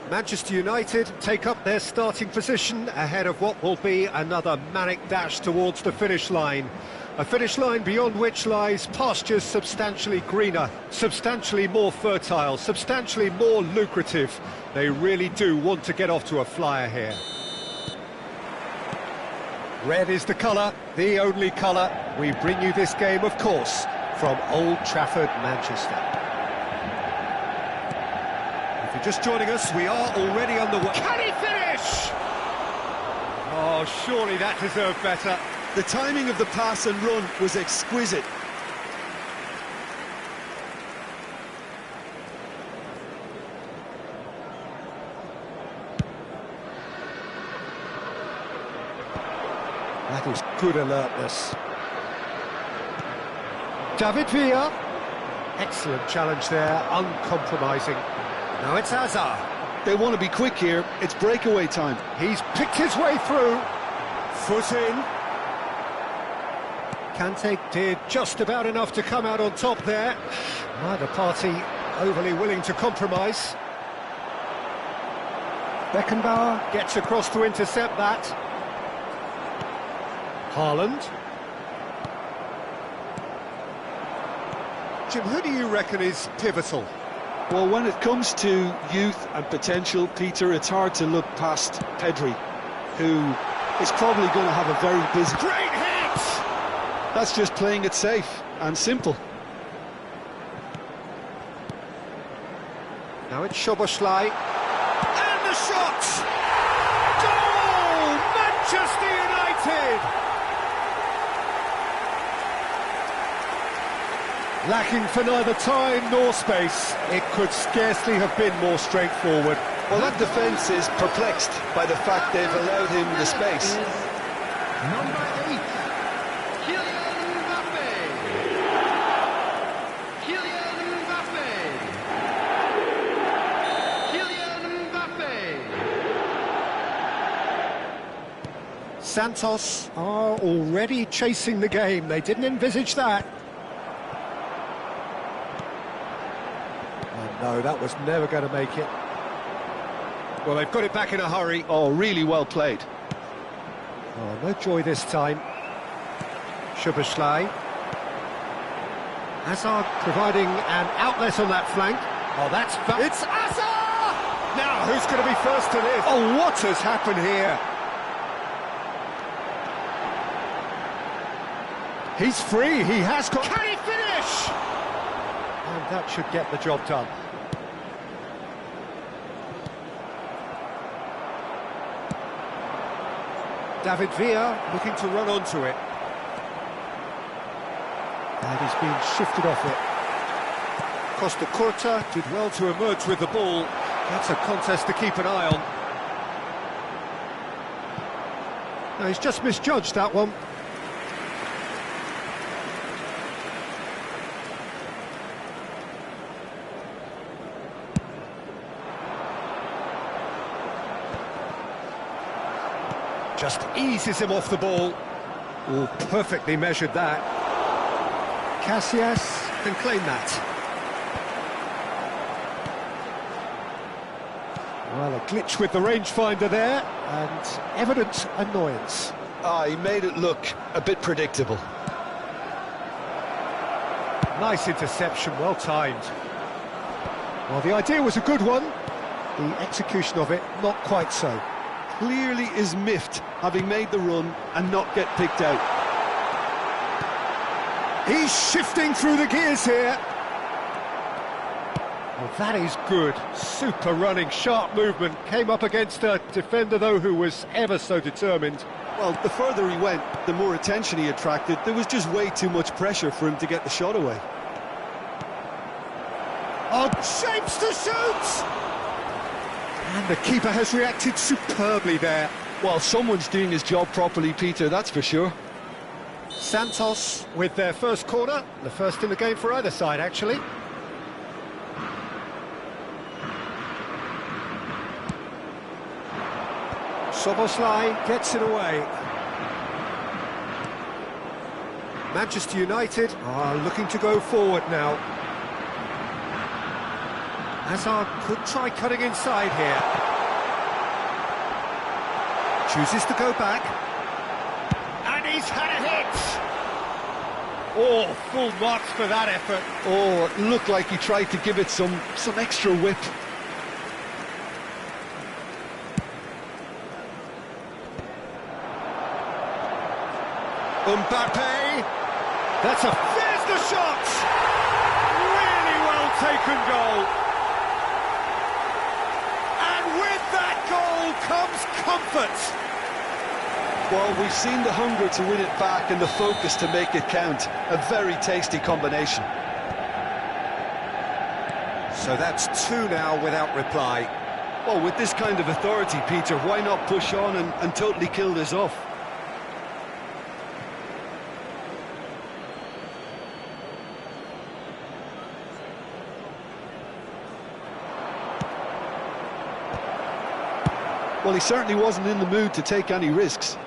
Manchester United take up their starting position ahead of what will be another manic dash towards the finish line. A finish line beyond which lies pastures substantially greener, substantially more fertile, substantially more lucrative. They really do want to get off to a flyer here. Red is the colour, the only colour. We bring you this game, of course, from Old Trafford, Manchester. If you're just joining us, we are already underway. Can he finish? Oh, surely that deserved better. The timing of the pass and run was exquisite. That is good alertness. David Villa. Excellent challenge there, uncompromising. Now it's Hazard. They want to be quick here. It's breakaway time. He's picked his way through. Foot in. Kante did just about enough to come out on top there. Neither party overly willing to compromise. Beckenbauer gets across to intercept that. Haaland. Jim, who do you reckon is pivotal? Well, when it comes to youth and potential, Peter, it's hard to look past Pedri, who is probably going to have a very busy... Great hit! That's just playing it safe and simple. Now it's Szoboszlai. And the shot! Goal! Manchester United! Lacking for neither time nor space, it could scarcely have been more straightforward. Well, that defence is perplexed by the fact they've allowed him the space. Number 8, Kylian Mbappe. Kylian Mbappe. Kylian Mbappe. Santos are already chasing the game. They didn't envisage that. No, that was never going to make it. Well, they've got it back in a hurry. Oh, really well played. Oh, no joy this time. Szoboszlai. Hazard providing an outlet on that flank. Oh, that's... It's Hazard! Now, who's going to be first to this? Oh, what has happened here? He's free, he has got... Can he finish? And that should get the job done. David Villa looking to run onto it. And he's being shifted off it. Costa Curta did well to emerge with the ball. That's a contest to keep an eye on. No, he's just misjudged that one. Just eases him off the ball. Oh, perfectly measured that. Casillas can claim that. Well, a glitch with the rangefinder there, and evident annoyance. He made it look a bit predictable. Nice interception, well timed. Well, the idea was a good one. The execution of it, not quite so. clearly is miffed, having made the run and not get picked out. He's shifting through the gears here. Well, that is good. Super running, sharp movement. Came up against a defender, though, who was ever so determined. Well, the further he went, the more attention he attracted. There was just way too much pressure for him to get the shot away. Oh, shapes to shoot! And the keeper has reacted superbly there. Well, someone's doing his job properly, Peter, that's for sure. Santos with their first corner. The first in the game for either side, actually. Soboslai gets it away. Manchester United are looking to go forward now. Hazard could try cutting inside here. Chooses to go back. And he's had a hit! Oh, full marks for that effort. Oh, it looked like he tried to give it some extra whip. Mbappe, there's the shot! Really well taken goal. And with that goal comes comfort. Well, we've seen the hunger to win it back and the focus to make it count. A very tasty combination. So that's two now without reply. Well, with this kind of authority, Peter, why not push on and totally kill this off? Well, he certainly wasn't in the mood to take any risks.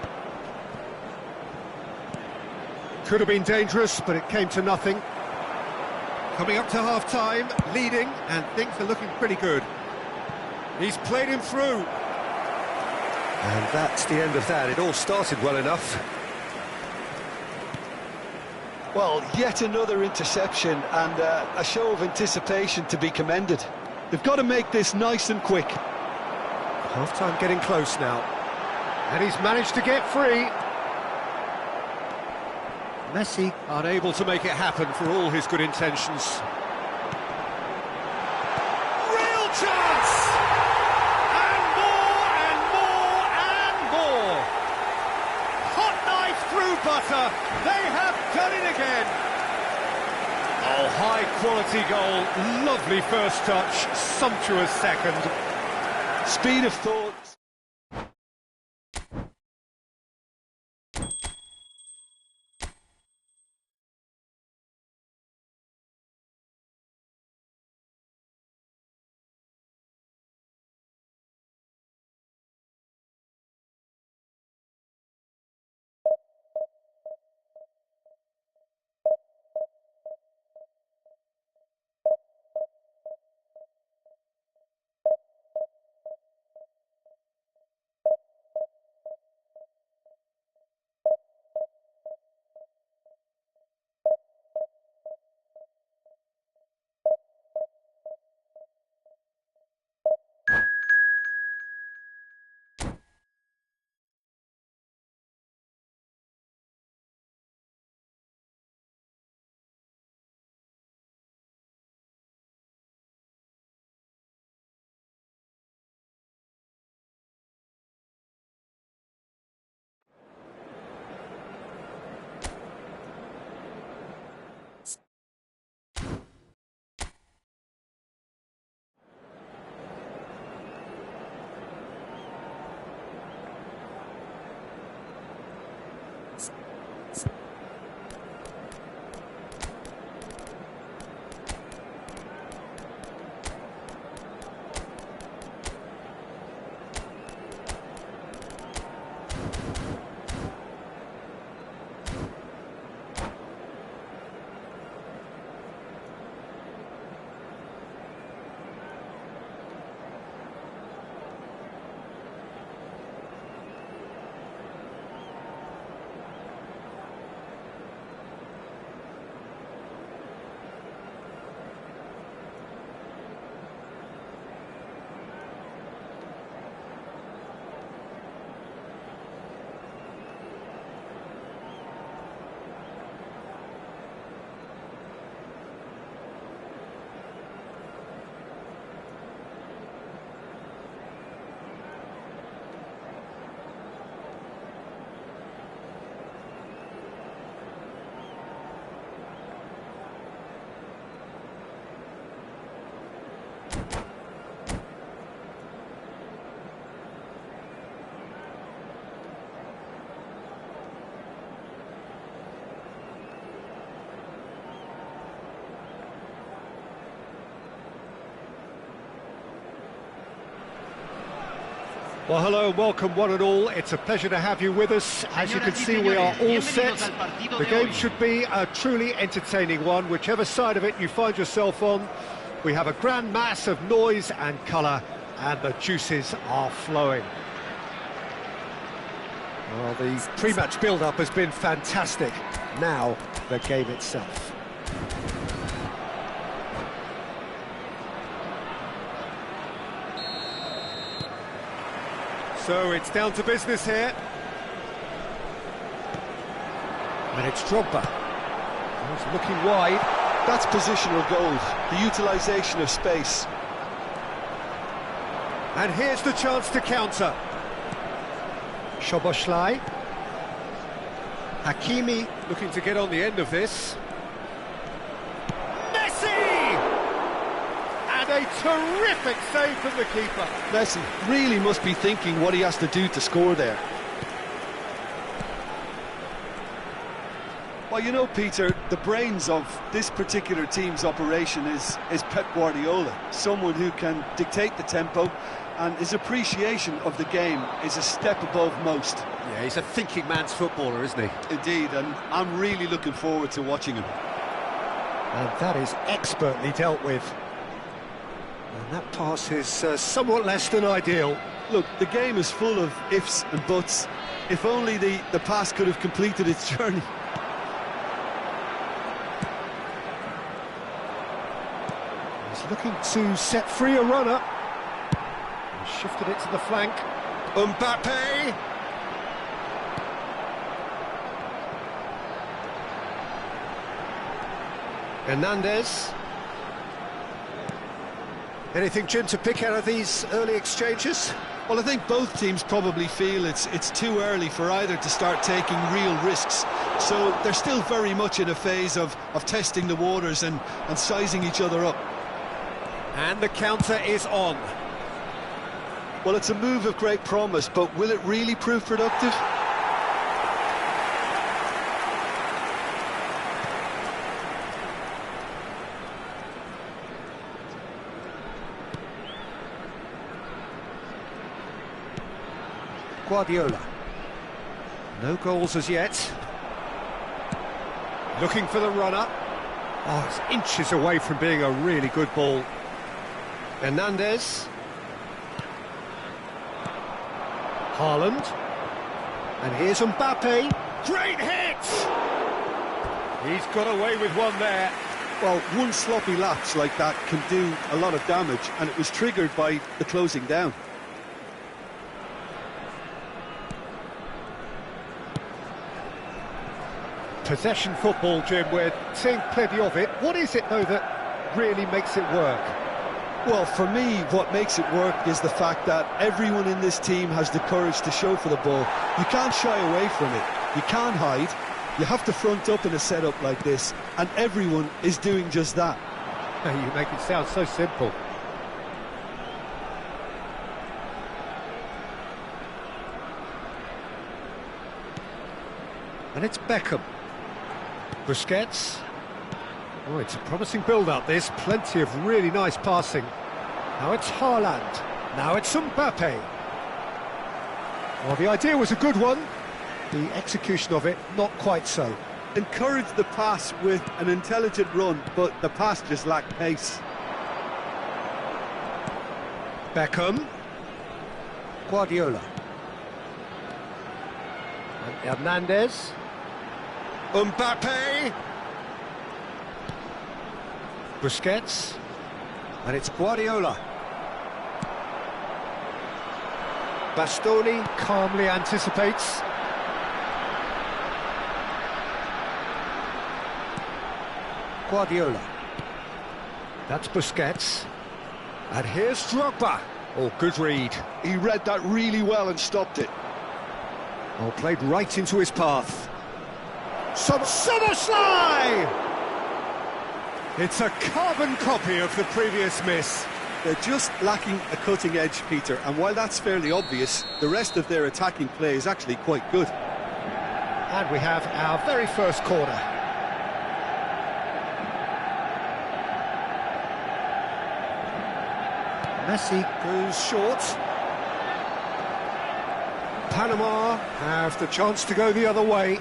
Could have been dangerous, but it came to nothing. Coming up to half-time, leading, and things are looking pretty good. He's played him through. And that's the end of that. It all started well enough. Well, yet another interception and a show of anticipation to be commended. They've got to make this nice and quick. Half-time getting close now. And he's managed to get free. Messi unable to make it happen for all his good intentions. Real chance! And more, and more, and more! Hot knife through butter. They have done it again. Oh, high-quality goal. Lovely first touch. Sumptuous second. Speed of thought. Well, hello and welcome one and all. It's a pleasure to have you with us. As you can see, we are all set. The game should be a truly entertaining one, whichever side of it you find yourself on. We have a grand mass of noise and colour, and the juices are flowing. Well, the pre-match build-up has been fantastic. Now, the game itself. So it's down to business here. And it's Drogba. He's looking wide. That's positional goals, the utilisation of space. And here's the chance to counter. Szoboszlai. Hakimi looking to get on the end of this. Messi! And a terrific save from the keeper. Messi really must be thinking what he has to do to score there. Well, you know, Peter, the brains of this particular team's operation is Pep Guardiola, someone who can dictate the tempo, and his appreciation of the game is a step above most. Yeah, he's a thinking man's footballer, isn't he? Indeed, and I'm really looking forward to watching him. And that is expertly dealt with. And that pass is somewhat less than ideal. Look, the game is full of ifs and buts. If only the pass could have completed its journey. He's looking to set free a runner. He's shifted it to the flank. Mbappe! Hernandez. Anything, Jim, to pick out of these early exchanges? Well, I think both teams probably feel it's too early for either to start taking real risks. So they're still very much in a phase of testing the waters and sizing each other up. And the counter is on. Well, it's a move of great promise, but will it really prove productive? Guardiola. No goals as yet. Looking for the runner. Oh, it's inches away from being a really good ball. Hernandez. Haaland. And here's Mbappe. Great hit! He's got away with one there. Well, one sloppy lapse like that can do a lot of damage, and it was triggered by the closing down. Possession football, Jim, we're seeing plenty of it. What is it, though, that really makes it work? Well, for me, what makes it work is the fact that everyone in this team has the courage to show for the ball. You can't shy away from it. You can't hide. You have to front up in a setup like this, and everyone is doing just that. You make it sound so simple. And it's Beckham. Busquets. Oh, it's a promising build-up, this. Plenty of really nice passing. Now it's Haaland. Now it's Mbappe. Well, the idea was a good one. The execution of it, not quite so. Encouraged the pass with an intelligent run, but the pass just lacked pace. Beckham. Guardiola. And Hernandez. Mbappe. Busquets. And it's Guardiola. Bastoni calmly anticipates. Guardiola. That's Busquets. And here's Drogba. Oh, good read. He read that really well and stopped it. Oh, played right into his path. Szoboszlai! It's a carbon copy of the previous miss. They're just lacking a cutting edge, Peter, and while that's fairly obvious, the rest of their attacking play is actually quite good. And we have our very first corner. Messi goes short. Panama have the chance to go the other way.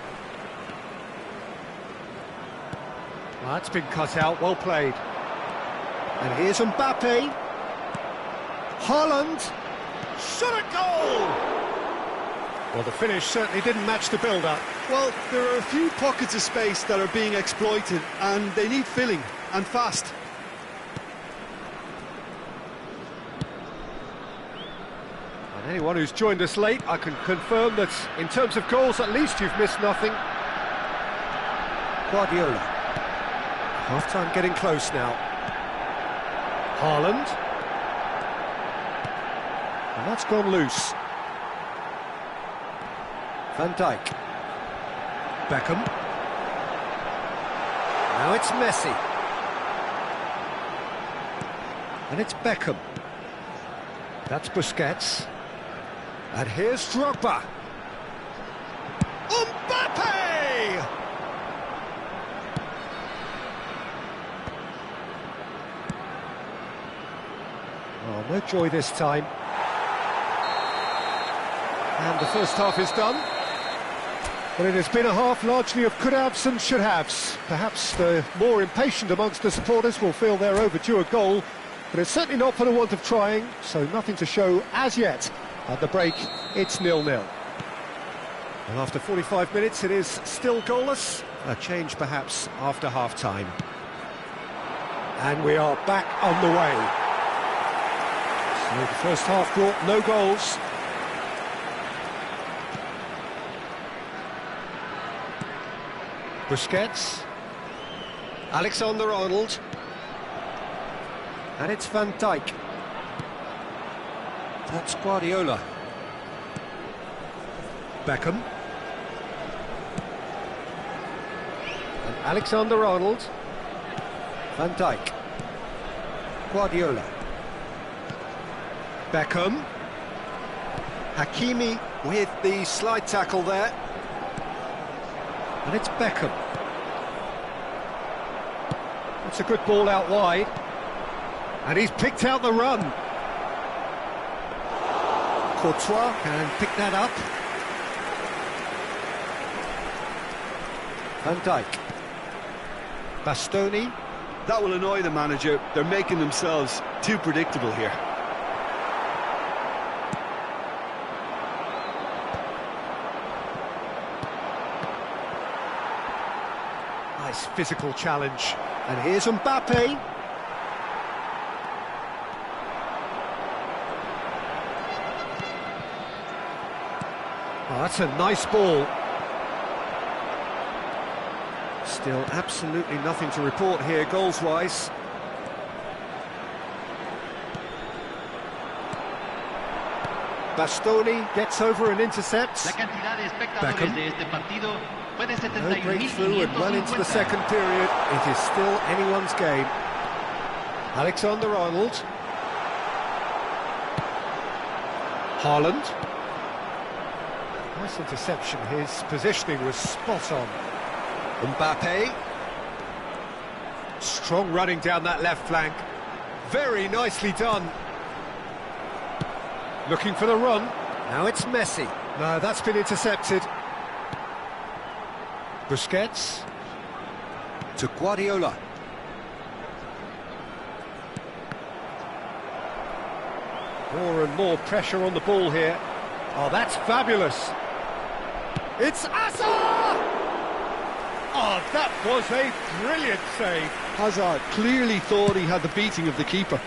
Well, that's been cut out, well played. And here's Mbappe. Haaland. Shot a goal! Well, the finish certainly didn't match the build-up. Well, there are a few pockets of space that are being exploited, and they need filling, and fast. And anyone who's joined us late, I can confirm that in terms of goals, at least you've missed nothing. Guardiola. Half-time getting close now. Haaland. And that's gone loose. Van Dijk. Beckham. Now it's Messi. And it's Beckham. That's Busquets. And here's Drogba. Mbappe! Oh, no joy this time. And the first half is done. Well, it has been a half largely of could-haves and should-haves. Perhaps the more impatient amongst the supporters will feel they're overdue a goal, but it's certainly not for the want of trying, so nothing to show as yet. At the break, it's 0-0. And after 45 minutes, it is still goalless. A change, perhaps, after half-time. And we are back on the way. So the first half brought no goals. Busquets, Alexander-Arnold, and it's Van Dijk. That's Guardiola. Beckham. And Alexander-Arnold. Van Dijk. Guardiola. Beckham. Hakimi with the slide tackle there. And it's Beckham. It's a good ball out wide. And he's picked out the run. Courtois can pick that up. Van Dijk. Bastoni. That will annoy the manager. They're making themselves too predictable here. Nice physical challenge. And here's Mbappe. Oh, that's a nice ball. Still absolutely nothing to report here, goals-wise. Bastoni gets over and intercepts. Beckham. No breakthrough and well into the second period. It is still anyone's game. Alexander-Arnold. Haaland. Nice interception. His positioning was spot on. Mbappe. Strong running down that left flank. Very nicely done. Looking for the run. Now it's Messi. No, that's been intercepted. Busquets. To Guardiola. More and more pressure on the ball here. Oh, that's fabulous. It's Hazard! Oh, that was a brilliant save. Hazard clearly thought he had the beating of the keeper.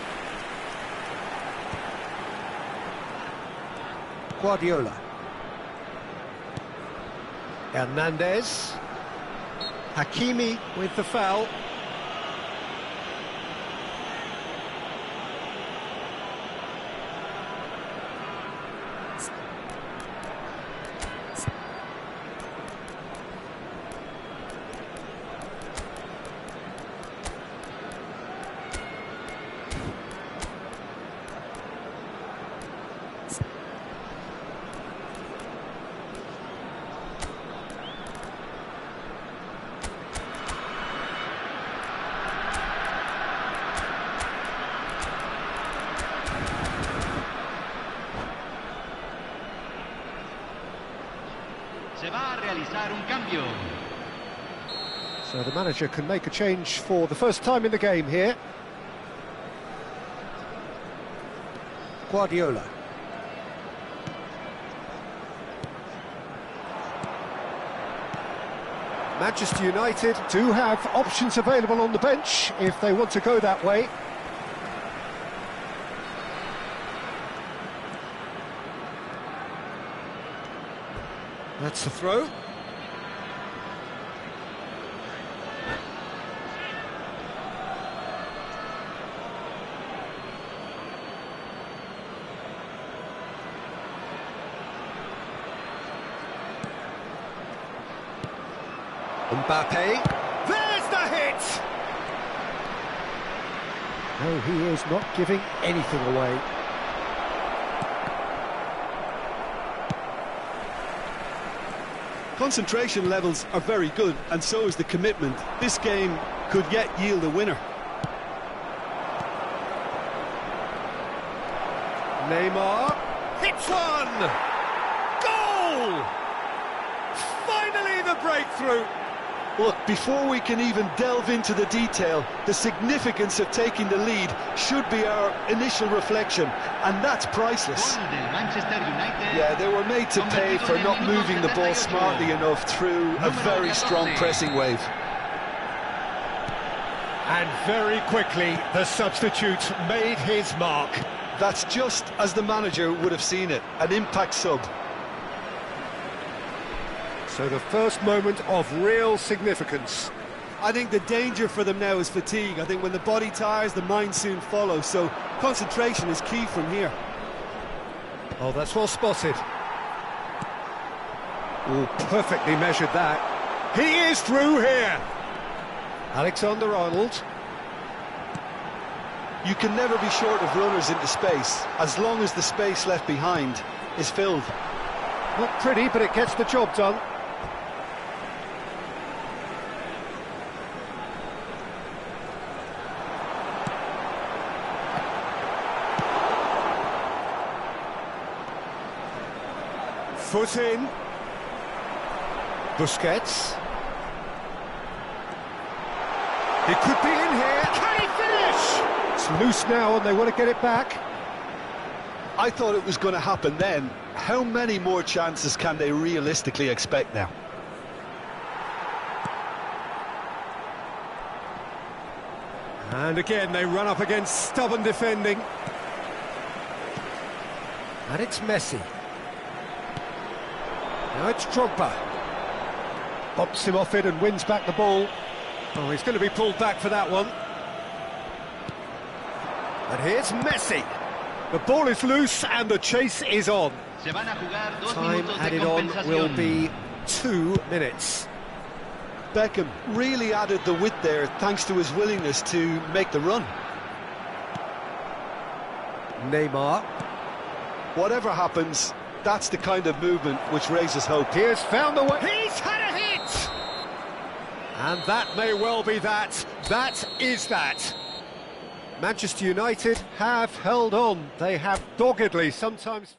Guardiola. Hernandez. Hakimi with the foul. Se va a realizar un cambio. So the manager can make a change for the first time in the game here. Guardiola. Manchester United do have options available on the bench if they want to go that way. That's the throw. Mbappe, there's the hit! No, he is not giving anything away. Concentration levels are very good, and so is the commitment. This game could yet yield a winner. Neymar hits one! Goal! Finally the breakthrough! Look, before we can even delve into the detail, the significance of taking the lead should be our initial reflection, and that's priceless. Gol del Manchester United. Yeah, they were made to pay for not moving the ball smartly enough through a very strong pressing wave. And very quickly, the substitute made his mark. That's just as the manager would have seen it, an impact sub. So the first moment of real significance. I think the danger for them now is fatigue. I think when the body tires, the mind soon follows, so concentration is key from here. Oh, that's well spotted. Oh, perfectly measured that. He is through here. Alexander-Arnold. You can never be short of runners into space, as long as the space left behind is filled. Not pretty, but it gets the job done. Foot in. Busquets. He could be in here. Can he finish? It's loose now and they want to get it back. I thought it was going to happen then. How many more chances can they realistically expect now? And again they run up against stubborn defending. And it's Messi. Now it's Drogba. Bumps him off it and wins back the ball. Oh, he's going to be pulled back for that one. And here's Messi. The ball is loose and the chase is on. Se van a jugar 2 Time minutos de added on will compensación. be 2 minutes. Beckham really added the width there thanks to his willingness to make the run. Neymar. Whatever happens, that's the kind of movement which raises hope. He has found the way. He's had a hit! And that may well be that. That is that. Manchester United have held on. They have doggedly sometimes...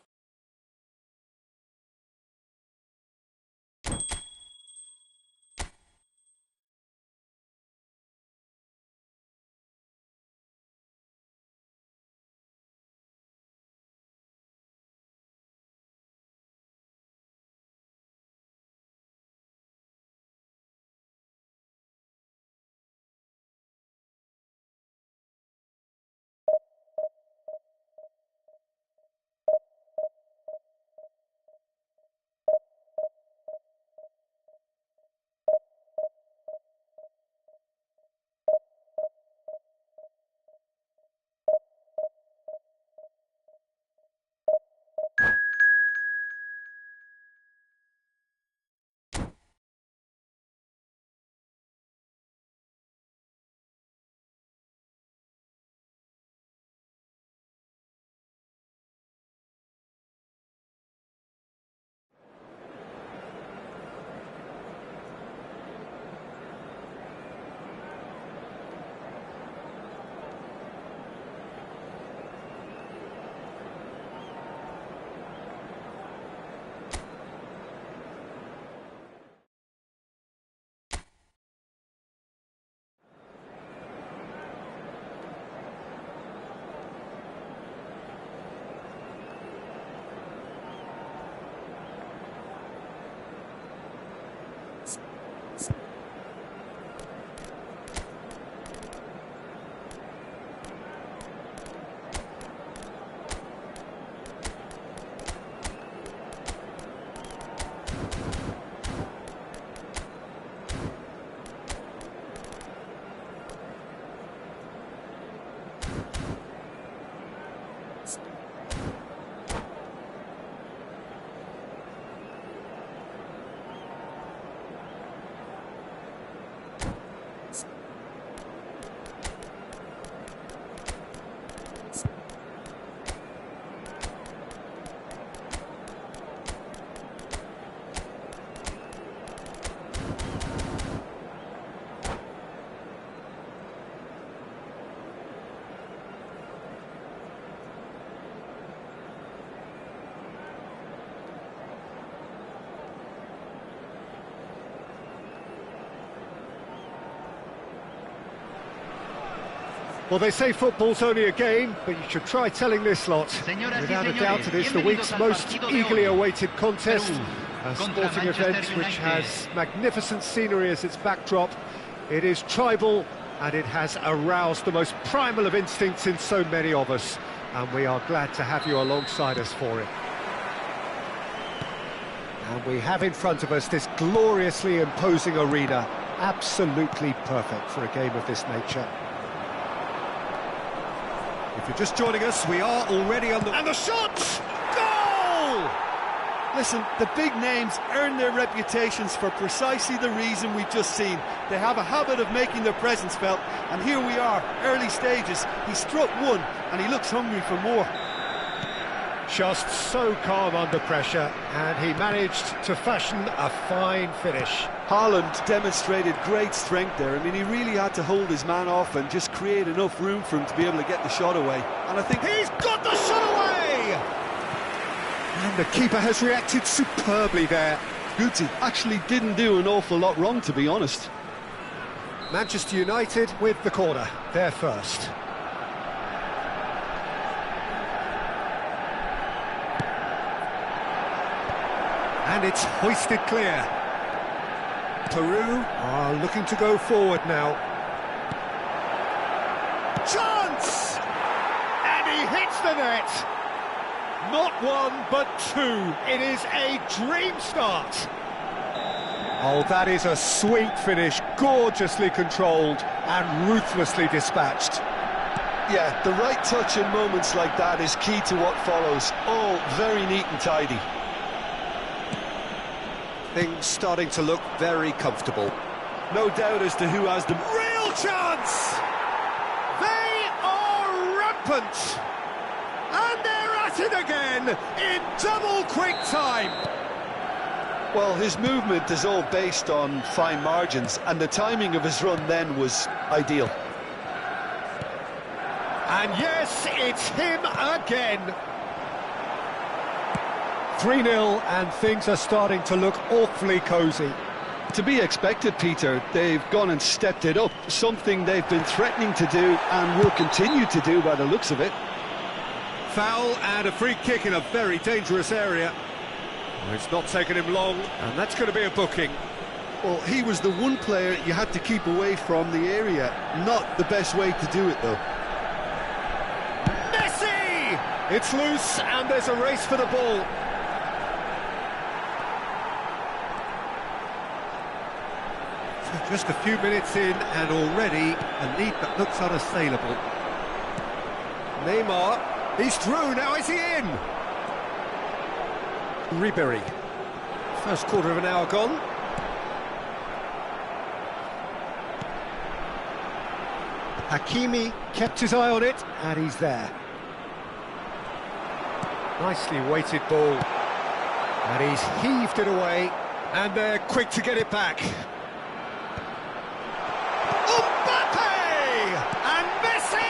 Well, they say football's only a game, but you should try telling this lot. Señoras y Without a señores, doubt, it is the bienvenidos week's al most partido de eagerly hoy. awaited contest. Perú A contra sporting Manchester event which United. has magnificent scenery as its backdrop. It is tribal, and it has aroused the most primal of instincts in so many of us. And we are glad to have you alongside us for it. And we have in front of us this gloriously imposing arena, absolutely perfect for a game of this nature. If you're just joining us, we are already on the... And the shot! Goal! Listen, the big names earn their reputations for precisely the reason we've just seen. They have a habit of making their presence felt, and here we are, early stages. He struck one, and he looks hungry for more. Just so calm under pressure, and he managed to fashion a fine finish. Haaland demonstrated great strength there. I mean, he really had to hold his man off and just create enough room for him to be able to get the shot away. And I think He's got the shot away! And the keeper has reacted superbly there. Guti actually didn't do an awful lot wrong, to be honest. Manchester United with the corner, they're first. And it's hoisted clear. Peru are looking to go forward now. Chance! And he hits the net. Not one, but two. It is a dream start. Oh, that is a sweet finish, gorgeously controlled and ruthlessly dispatched. Yeah, the right touch in moments like that is key to what follows. All very neat and tidy. Things starting to look very comfortable. No doubt as to who has the... Real chance! They are rampant! And they're at it again in double quick time! Well, his movement is all based on fine margins, and the timing of his run then was ideal. And yes, it's him again! 3-0, and things are starting to look awfully cosy. To be expected, Peter. They've gone and stepped it up, something they've been threatening to do and will continue to do by the looks of it. Foul and a free kick in a very dangerous area. It's not taken him long, and that's going to be a booking. Well, he was the one player you had to keep away from the area. Not the best way to do it, though. Messi! It's loose, and there's a race for the ball. Just a few minutes in, and already a lead that looks unassailable. Neymar, he's through, now is he in? Ribery, first quarter of an hour gone. Hakimi kept his eye on it, and he's there. Nicely weighted ball. And he's heaved it away, and they're quick to get it back. And Messi!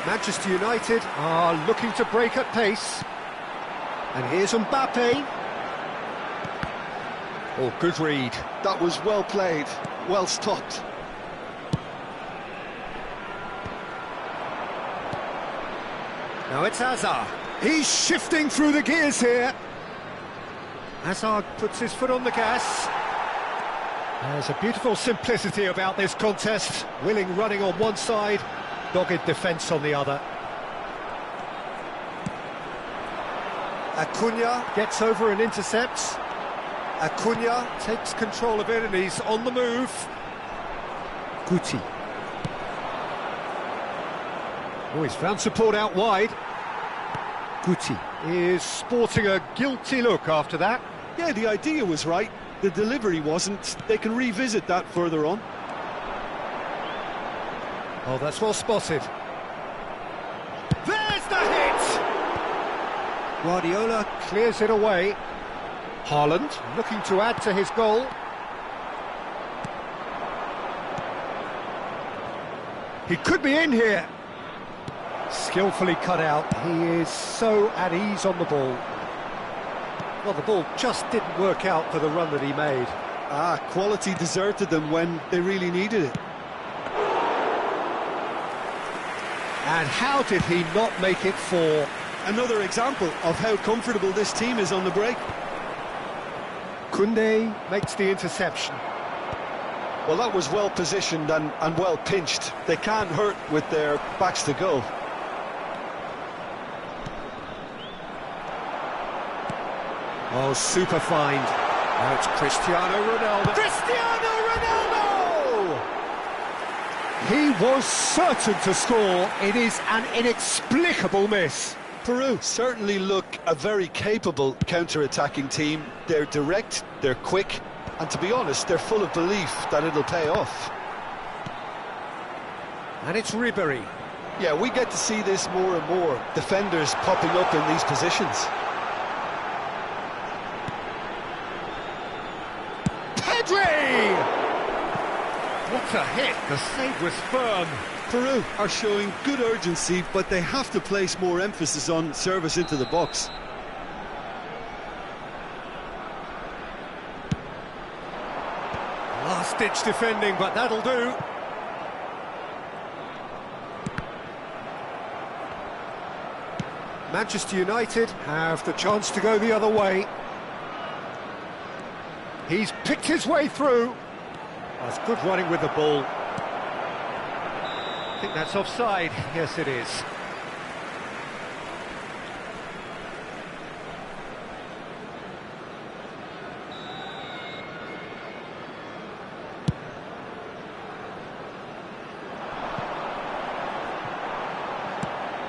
Manchester United are looking to break at pace. And here's Mbappe. Oh, good read. That was well played, well stopped. Now it's Hazard. He's shifting through the gears here. Hazard puts his foot on the gas. There's a beautiful simplicity about this contest. Willing running on one side, dogged defence on the other. Acuna gets over and intercepts. Acuna takes control of it and he's on the move. Guti. Oh, he's found support out wide. Guti is sporting a guilty look after that. Yeah, the idea was right. The delivery wasn't. They can revisit that further on. Oh, that's well spotted. There's the hit! Guardiola clears it away. Haaland looking to add to his goal. He could be in here. Skillfully cut out. He is so at ease on the ball. Well, the ball just didn't work out for the run that he made. Quality deserted them when they really needed it. And how did he not make it four? Another example of how comfortable this team is on the break. Koundé makes the interception. Well, that was well positioned and well pinched. They can't hurt with their backs to goal. Oh, super find. Now it's Cristiano Ronaldo. Cristiano Ronaldo! He was certain to score. It is an inexplicable miss. Peru certainly look a very capable counter-attacking team. They're direct, they're quick, and to be honest, they're full of belief that it'll pay off. And it's Ribery. Yeah, we get to see this more and more. Defenders popping up in these positions. Pedri! What a hit! The save was firm. Peru are showing good urgency, but they have to place more emphasis on service into the box. Last-ditch defending, but that'll do. Manchester United have the chance to go the other way. He's picked his way through. That's good running with the ball. I think that's offside. Yes, it is.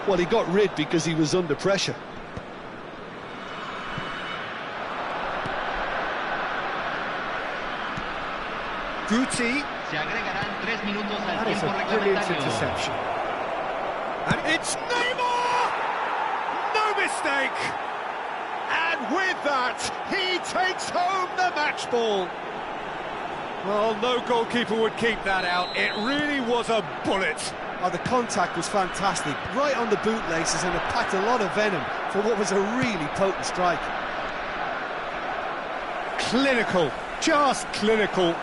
Well, he got rid because he was under pressure. Guti. Se agregarán 3 minutos al That is tiempo a brilliant reglamentario. interception. And it's Neymar! No mistake! And with that, he takes home the match ball. Well, no goalkeeper would keep that out. It really was a bullet. Oh, the contact was fantastic, right on the bootlaces, and it packed a lot of venom for what was a really potent strike. Clinical, just clinical.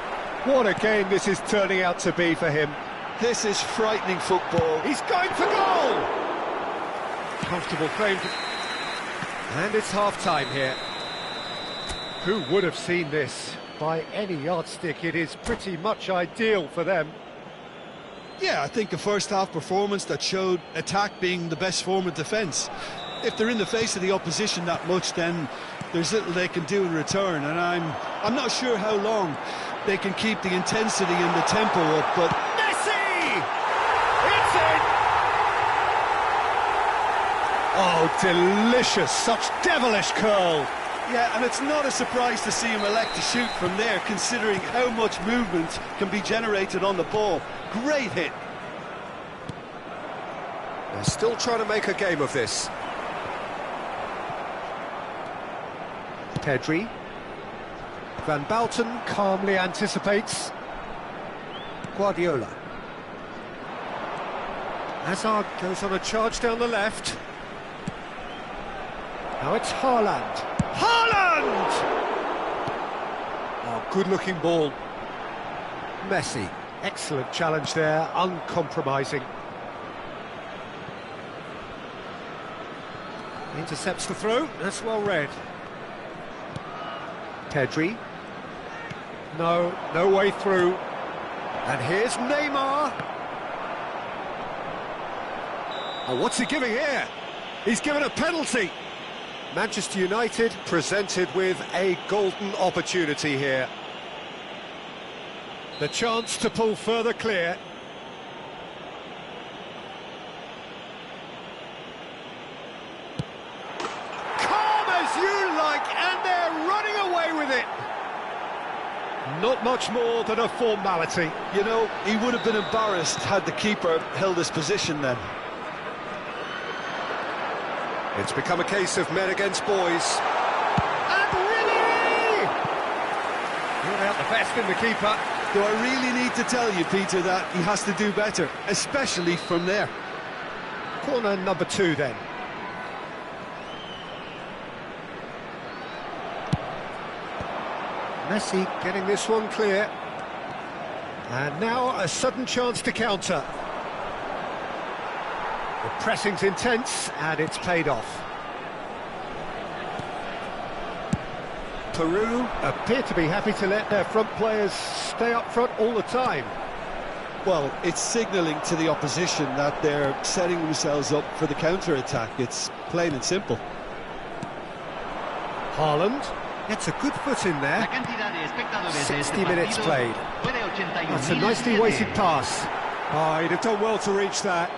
What a game this is turning out to be for him. This is frightening football. He's going for goal! Comfortable claim. And it's half-time here. Who would have seen this? By any yardstick, it is pretty much ideal for them. Yeah, I think a first-half performance that showed attack being the best form of defence. If they're in the face of the opposition that much, then there's little they can do in return, and I'm not sure how long they can keep the intensity and the tempo up, but... Messi! It's in! Oh, delicious, such devilish curl. Yeah, and it's not a surprise to see him elect to shoot from there, considering how much movement can be generated on the ball. Great hit. They're still trying to make a game of this. Pedri. Van Bouten calmly anticipates. Guardiola. Hazard goes on a charge down the left. Now it's Haaland. Haaland! Oh, good-looking ball. Messi. Excellent challenge there, uncompromising. Intercepts the throw, that's well read. Pedri. No way through. And here's Neymar. Oh, what's he giving here? He's given a penalty. Manchester United presented with a golden opportunity here. The chance to pull further clear. Calm as you like, and they're running away with it. Not much more than a formality. You know, he would have been embarrassed had the keeper held his position then. It's become a case of men against boys. And Ribery! Brought out the best in the keeper. Do I really need to tell you, Peter, that he has to do better, especially from there? Corner number 2 then. Messi getting this one clear. And now a sudden chance to counter. The pressing's intense and it's paid off. Peru appear to be happy to let their front players stay up front all the time. Well, it's signalling to the opposition that they're setting themselves up for the counter-attack. It's plain and simple. Haaland gets a good foot in there. 60 minutes played. That's a nicely weighted pass. Oh, he'd have done well to reach that.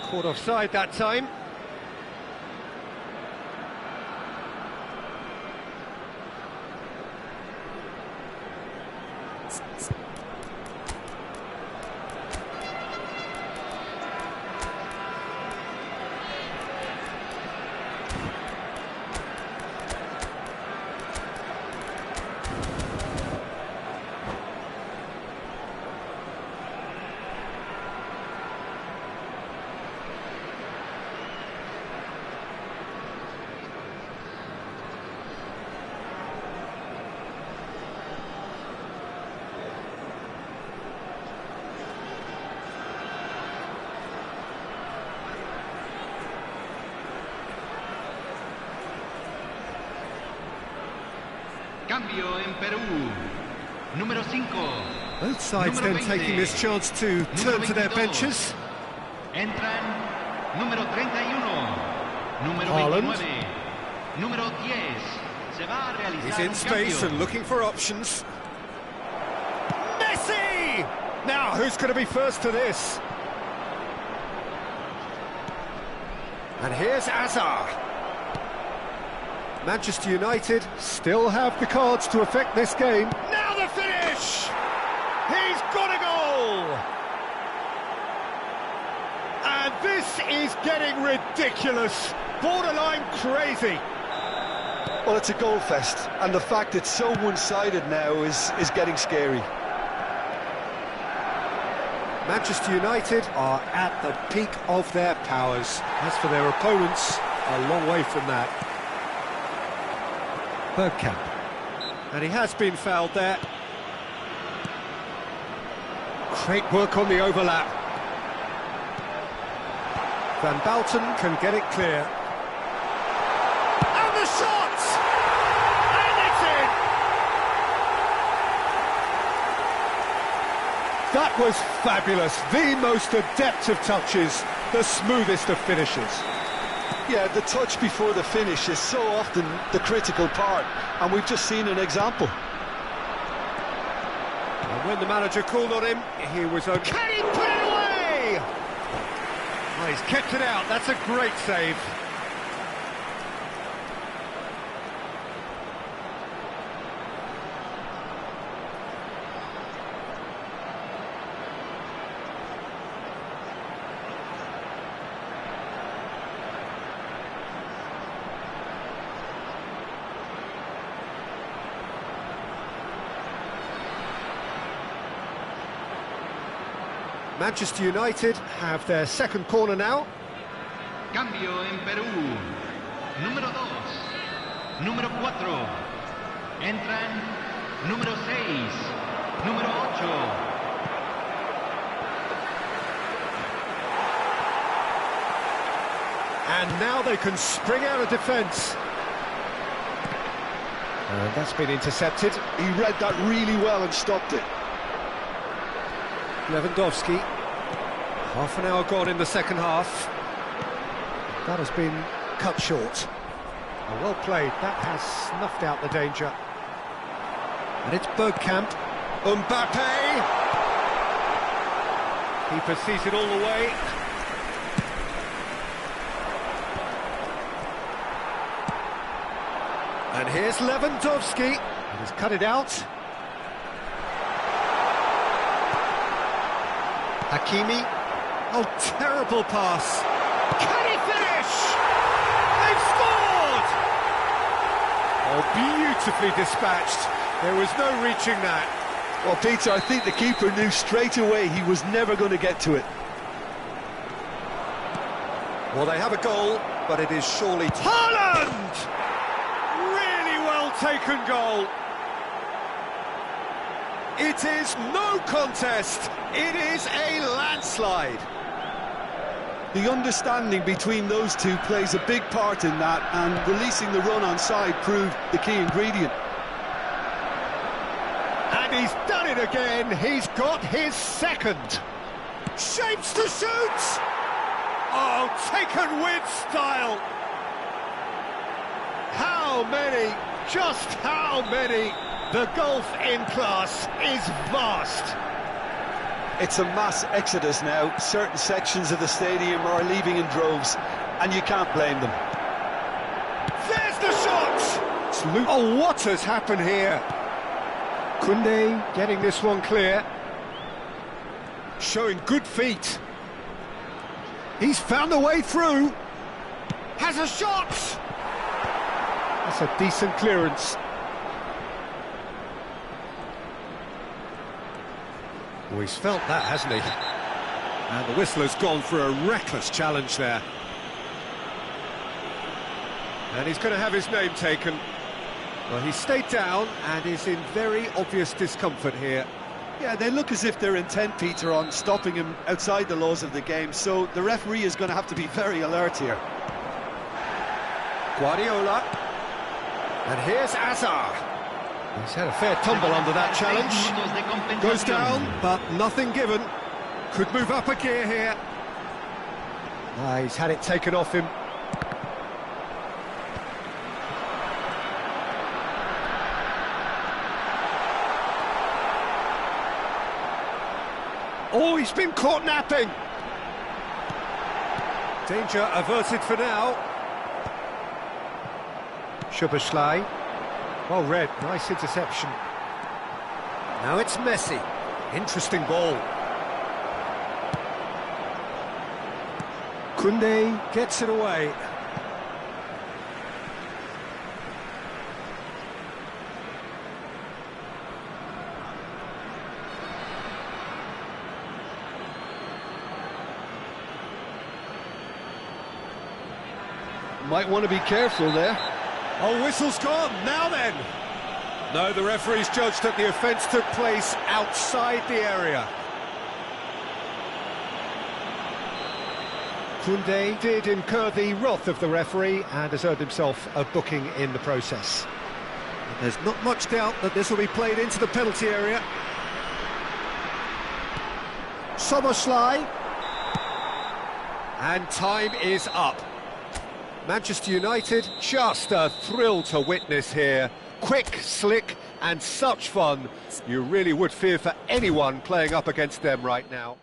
Caught offside that time. Cambio en Perú. Número 5. Both sides then taking this chance to turn to their benches. Entran número 31. Número Haaland. 29. Número 10. Se va a realizar He's in un space cambio. and looking for options. Messi! Now, who's going to be first to this? And here's Azar. Manchester United still have the cards to affect this game. Now the finish! He's got a goal! And this is getting ridiculous, borderline crazy. Well, it's a goal fest, and the fact it's so one-sided now is getting scary. Manchester United are at the peak of their powers. As for their opponents, a long way from that. Bergkamp. And he has been fouled there. Great work on the overlap. Van Balten can get it clear. And the shot! And it's in! That was fabulous. The most adept of touches, the smoothest of finishes. Yeah, the touch before the finish is so often the critical part, and we've just seen an example. And when the manager called on him, he was okay. Can he put it away? Well, he's kept it out. That's a great save. Manchester United have their second corner now. Cambio en Perú. Número 2. Número 4. Entran número 6. Número 8. And now they can spring out of defence. And that's been intercepted. He read that really well and stopped it. Lewandowski. Half an hour gone in the second half. That has been cut short. Well played. That has snuffed out the danger. And it's Bergkamp. Mbappe! Keeper sees it all the way. And here's Lewandowski. He's cut it out. Hakimi. Oh, terrible pass. Can he finish? They've scored! Oh, beautifully dispatched. There was no reaching that. Well, Peter, I think the keeper knew straight away he was never going to get to it. Well, they have a goal, but it is surely... Haaland! Really well taken goal. It is no contest. It is a landslide. The understanding between those two plays a big part in that, and releasing the run on side proved the key ingredient. And he's done it again. He's got his second. Shapes to shoot. Oh, taken with style. How many? Just how many? The gulf in class is vast. It's a mass exodus now. Certain sections of the stadium are leaving in droves, and you can't blame them. There's the shot! Oh, what has happened here? Koundé getting this one clear. Showing good feet. He's found a way through. Has a shot! That's a decent clearance. Well, he's felt that, hasn't he? And the whistler's gone for a reckless challenge there. And he's going to have his name taken. Well, he stayed down and is in very obvious discomfort here. Yeah, they look as if they're intent, Peter, on stopping him outside the laws of the game, so the referee is going to have to be very alert here. Guardiola. And here's Hazard. He's had a fair tumble under that challenge. Goes down, but nothing given. Could move up a gear here. He's had it taken off him. Oh, he's been caught napping. Danger averted for now. Szoboszlai. Well read, nice interception. Now it's Messi. Interesting ball. Koundé gets it away. Might want to be careful there. Oh, whistle's gone, now then! No, the referee's judged that the offence took place outside the area. Koundé did incur the wrath of the referee and has earned himself a booking in the process. And there's not much doubt that this will be played into the penalty area. Szoboszlai. And time is up. Manchester United, just a thrill to witness here. Quick, slick, and such fun. You really would fear for anyone playing up against them right now.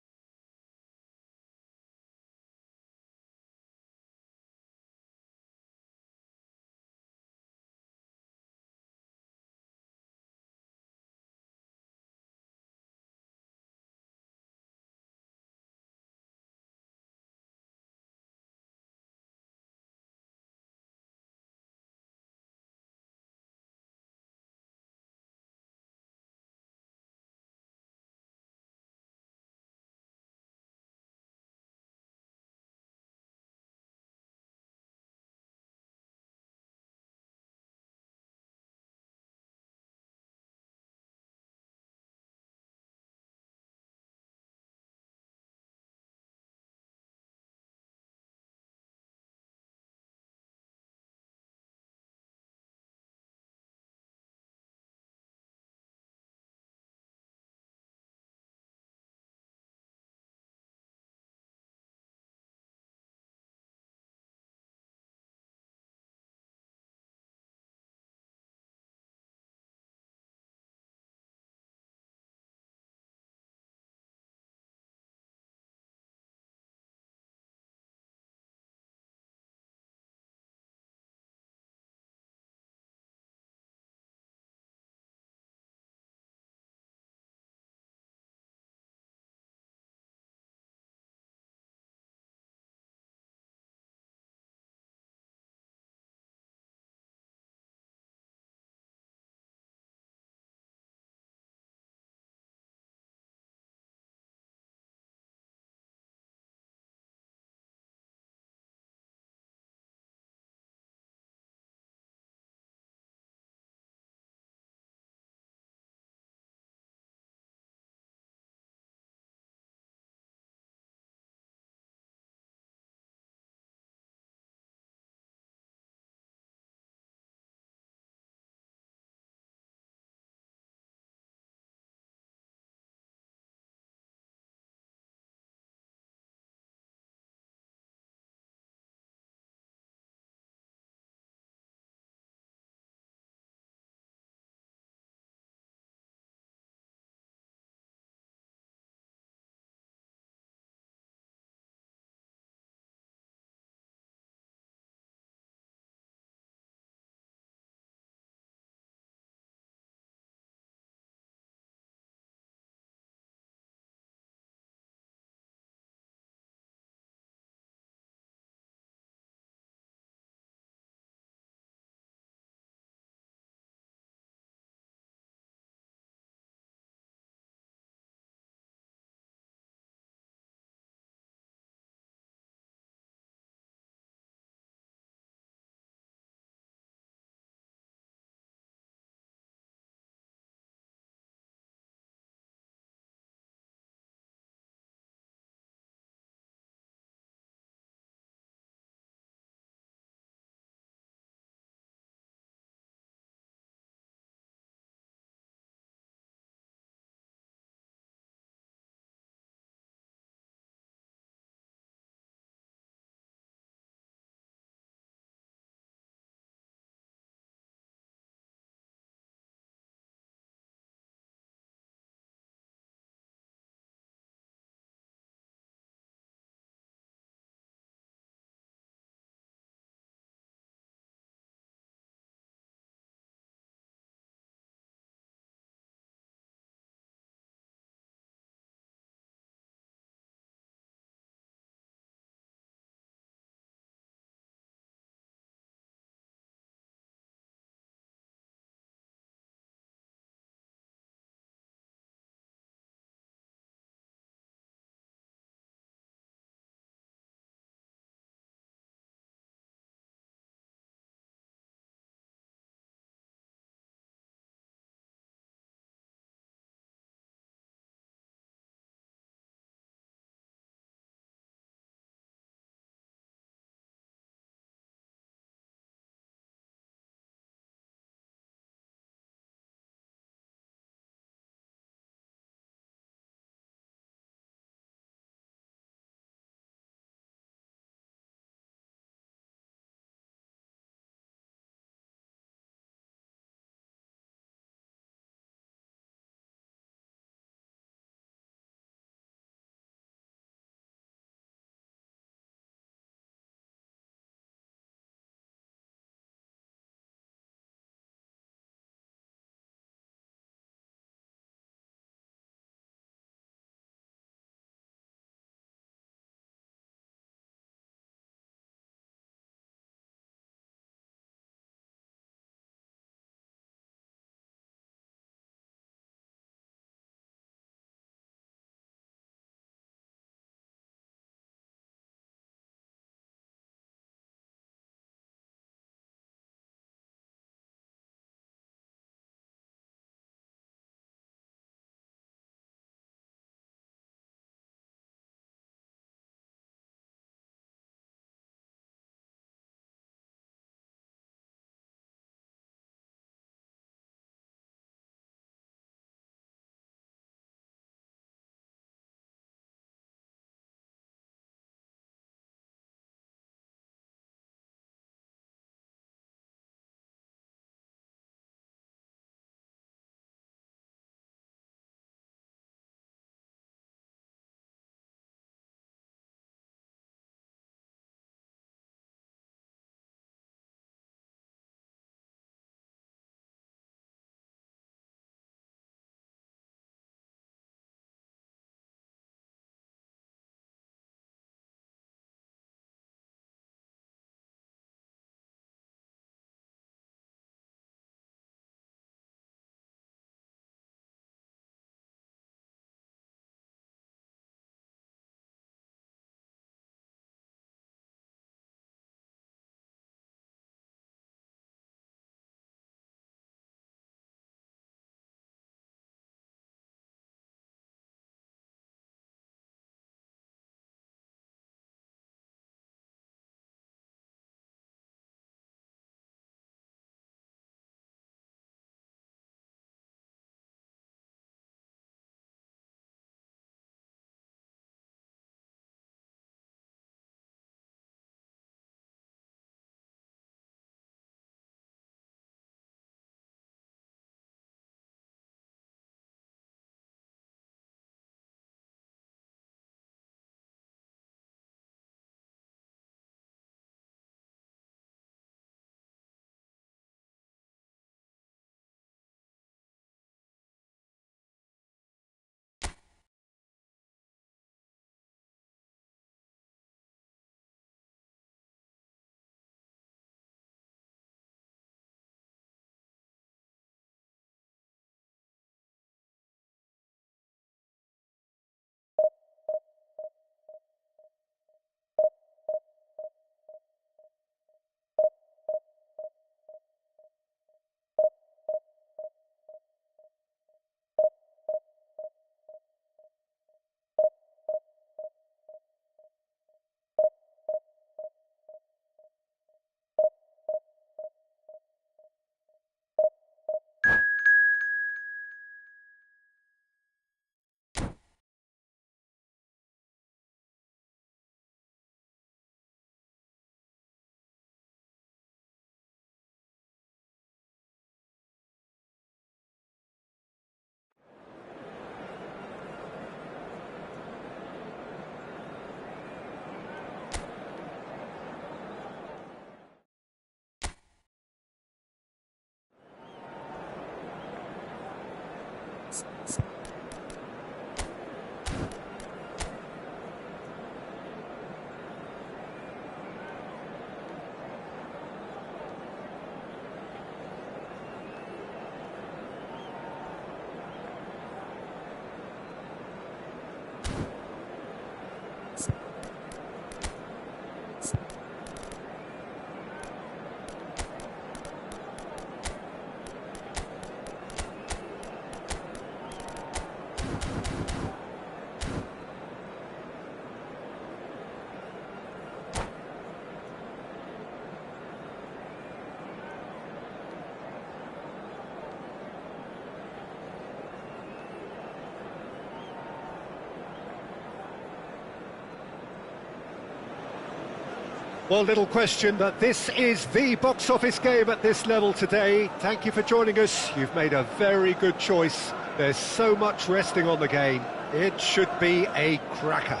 Well, little question that this is the box office game at this level today. Thank you for joining us. You've made a very good choice. There's so much resting on the game. It should be a cracker.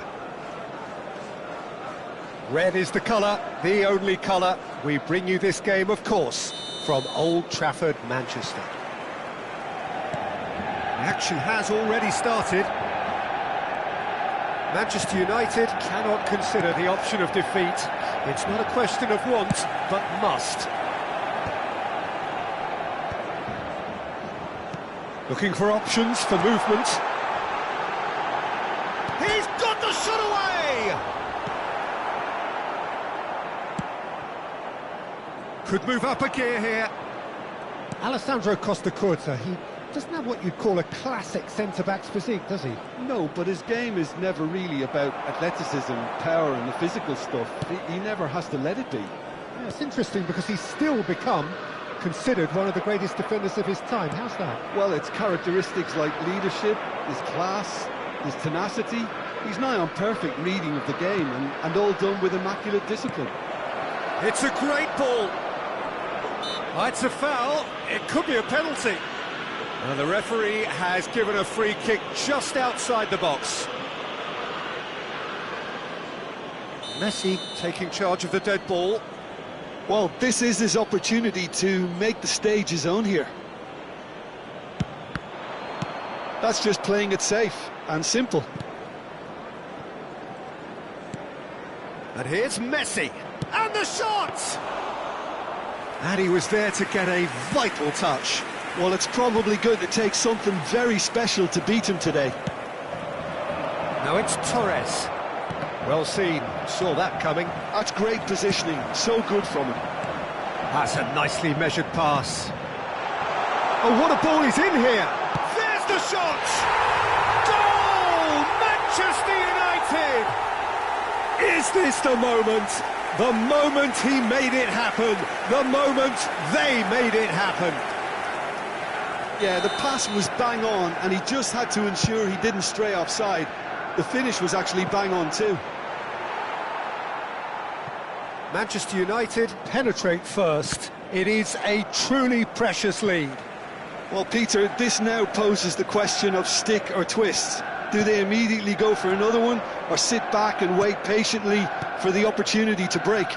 Red is the colour, the only colour. We bring you this game, of course, from Old Trafford, Manchester. The action has already started. Manchester United cannot consider the option of defeat. It's not a question of want, but must. Looking for options for movement. He's got the shot away! Could move up a gear here. Alessandro Costa Curta, he doesn't have what you'd call a classic centre-back's physique, does he? No, but his game is never really about athleticism, power and the physical stuff. He never has to let it be. Yeah, it's interesting because he's still become considered one of the greatest defenders of his time. How's that? Well, it's characteristics like leadership, his class, his tenacity. He's nigh on perfect reading of the game and all done with immaculate discipline. It's a great ball. Oh, it's a foul. It could be a penalty. And the referee has given a free kick just outside the box. Messi taking charge of the dead ball. Well, this is his opportunity to make the stage his own here. That's just playing it safe and simple. And here's Messi. And the shot! And he was there to get a vital touch. Well, it's probably going to take something very special to beat him today. Now it's Torres. Well seen, saw that coming. That's great positioning, so good from him. That's a nicely measured pass. Oh, what a ball he's in here! There's the shot! Goal! Manchester United! Is this the moment? The moment he made it happen. The moment they made it happen. Yeah, the pass was bang on, and he just had to ensure he didn't stray offside. The finish was actually bang on too. Manchester United penetrate first. It is a truly precious lead. Well, Peter, this now poses the question of stick or twist. Do they immediately go for another one, or sit back and wait patiently for the opportunity to break?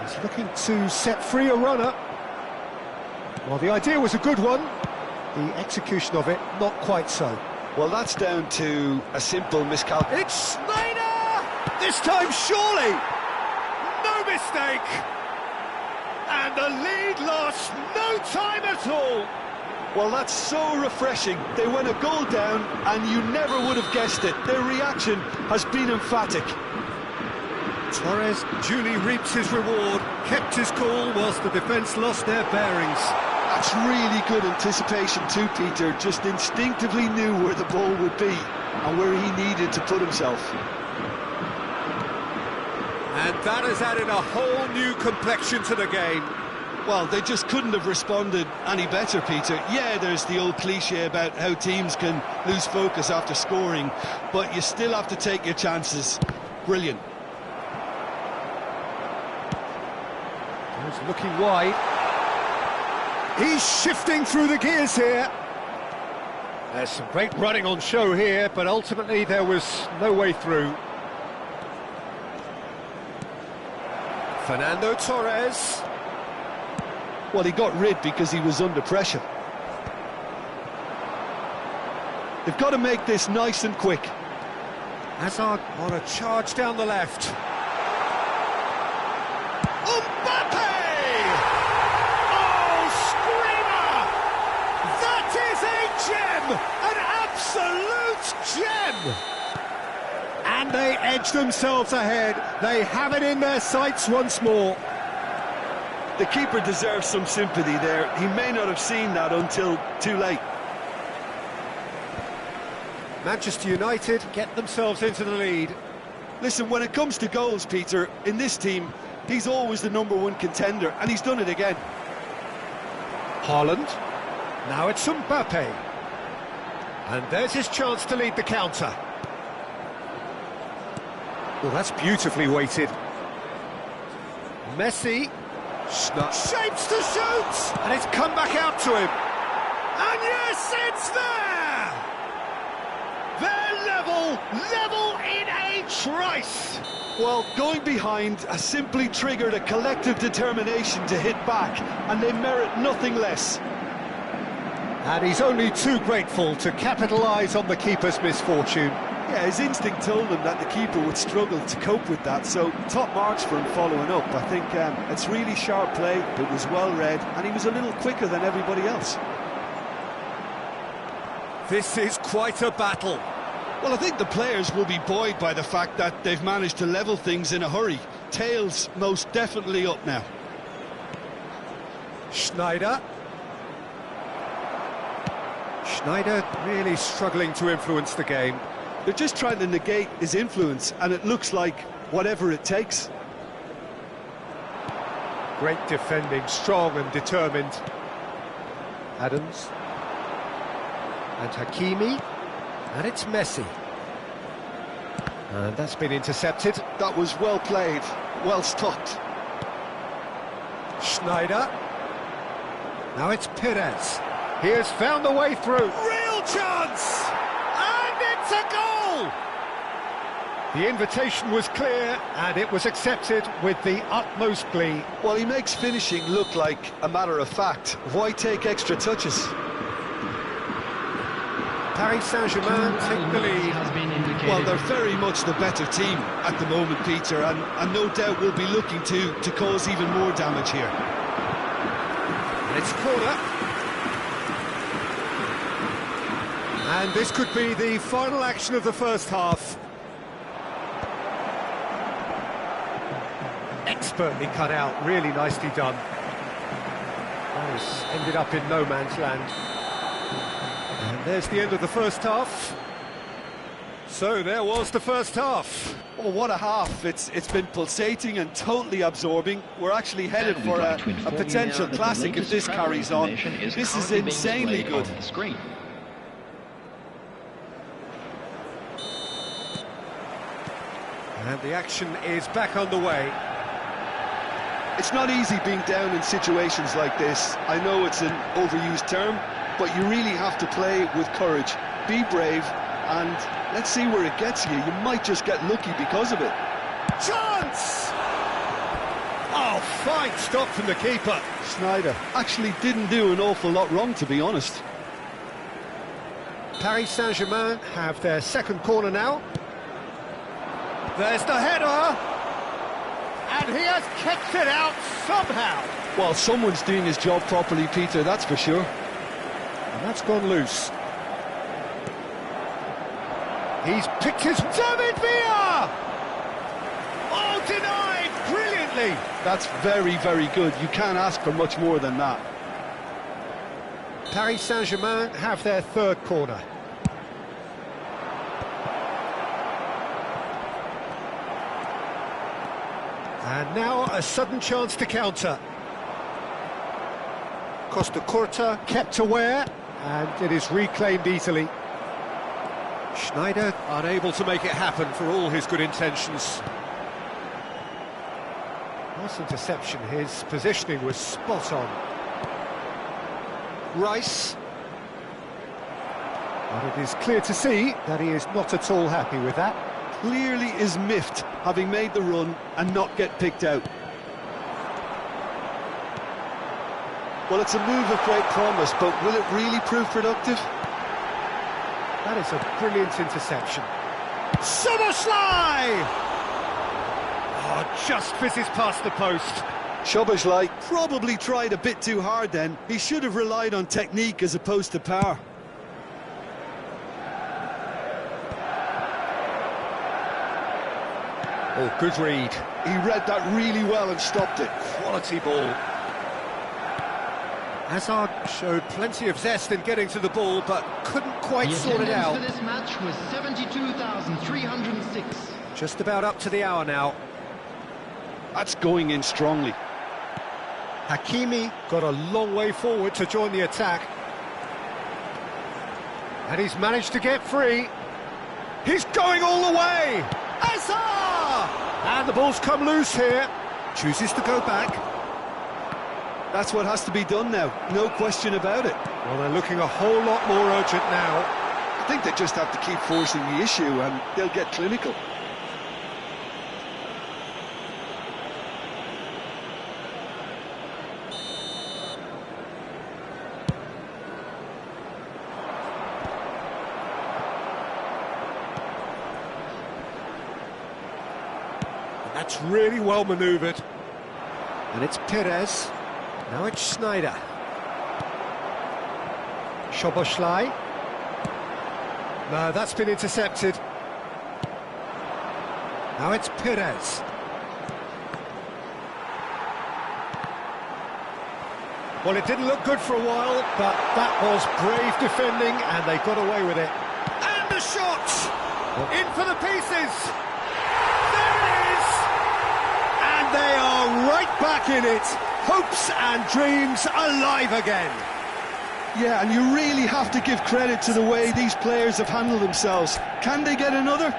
He's looking to set free a runner. Well, the idea was a good one. The execution of it, not quite so. Well, that's down to a simple miscalculation. It's Snyder! This time, surely! No mistake! And the lead lost no time at all! Well, that's so refreshing. They went a goal down, and you never would have guessed it. Their reaction has been emphatic. Torres duly reaps his reward, kept his cool whilst the defence lost their bearings. That's really good anticipation too, Peter. Just instinctively knew where the ball would be and where he needed to put himself. And that has added a whole new complexion to the game. Well, they just couldn't have responded any better, Peter. Yeah, there's the old cliche about how teams can lose focus after scoring, but you still have to take your chances. Brilliant. He's looking wide. He's shifting through the gears here. There's some great running on show here, but ultimately there was no way through. Fernando Torres. Well, he got rid because he was under pressure. They've got to make this nice and quick. Hazard on a charge down the left. Mbappe! Oh, screamer! That is a gem! An absolute gem! And they edge themselves ahead. They have it in their sights once more. The keeper deserves some sympathy there. He may not have seen that until too late. Manchester United get themselves into the lead. Listen, when it comes to goals, Peter, in this team, he's always the #1 contender, and he's done it again. Haaland. Now it's Mbappe. And there's his chance to lead the counter. Well, that's beautifully weighted. Messi. Shapes to shoot! And it's come back out to him. And yes, it's there! They're level in a trice! Well, going behind has simply triggered a collective determination to hit back, and they merit nothing less. And he's only too grateful to capitalise on the keeper's misfortune. Yeah, his instinct told him that the keeper would struggle to cope with that, so top marks for him following up. I think it's really sharp play, it was well read, and he was a little quicker than everybody else. This is quite a battle. Well, I think the players will be buoyed by the fact that they've managed to level things in a hurry. Tails most definitely up now. Schneider really struggling to influence the game. They're just trying to negate his influence, and it looks like whatever it takes. Great defending, strong and determined. Adams. And Hakimi. And it's Messi. And that's been intercepted. That was well played, well stopped. Schneider. Now it's Perez. He has found the way through. Real chance! And it's a goal! The invitation was clear, and it was accepted with the utmost glee. Well, he makes finishing look like a matter of fact. Why take extra touches? Paris Saint-Germain take the lead. Well, they're very much the better team at the moment, Peter, and no doubt will be looking to cause even more damage here. And it's a corner. And this could be the final action of the first half. Expertly cut out, really nicely done. Nice. Ended up in no man's land. And there's the end of the first half. So there was the first half. Oh, what a half. It's been pulsating and totally absorbing. We're actually headed for a potential classic if this carries on. This is insanely good. And the action is back underway. It's not easy being down in situations like this. I know it's an overused term, but you really have to play with courage. Be brave, and let's see where it gets you. You might just get lucky because of it. Chance! Oh, fine stop from the keeper. Schneider actually didn't do an awful lot wrong, to be honest. Paris Saint-Germain have their second corner now. There's the header! And he has kept it out somehow. Well, someone's doing his job properly, Peter, that's for sure. And that's gone loose. He's picked his... David Villa! Oh, denied brilliantly. That's very, very good. You can't ask for much more than that. Paris Saint-Germain have their third corner. And now a sudden chance to counter. Costa Curta kept aware, and it is reclaimed easily. Schneider unable to make it happen for all his good intentions. Nice interception, his positioning was spot on. Rice. But it is clear to see that he is not at all happy with that. Clearly is miffed, having made the run and not get picked out. Well, it's a move of great promise, but will it really prove productive? That is a brilliant interception. Szoboszlai! Oh, just fizzes past the post. Szoboszlai probably tried a bit too hard then. He should have relied on technique as opposed to power. Oh, good read. He read that really well and stopped it. Quality ball. Hazard showed plenty of zest in getting to the ball, but couldn't quite sort it out. The attendance for this match was 72,306. Just about up to the hour now. That's going in strongly. Hakimi got a long way forward to join the attack. And he's managed to get free. He's going all the way! Hazard! And the ball's come loose here. Chooses to go back. That's what has to be done now, no question about it. Well, they're looking a whole lot more urgent now. I think they just have to keep forcing the issue and they'll get clinical. That's really well manoeuvred. And it's Perez. Now it's Schneider. Szoboszlai. No, that's been intercepted. Now it's Perez. Well, it didn't look good for a while, but that was brave defending, and they got away with it. And the shot! In for the pieces! There it is! And they are right back in it. Hopes and dreams alive again. Yeah, and you really have to give credit to the way these players have handled themselves. Can they get another?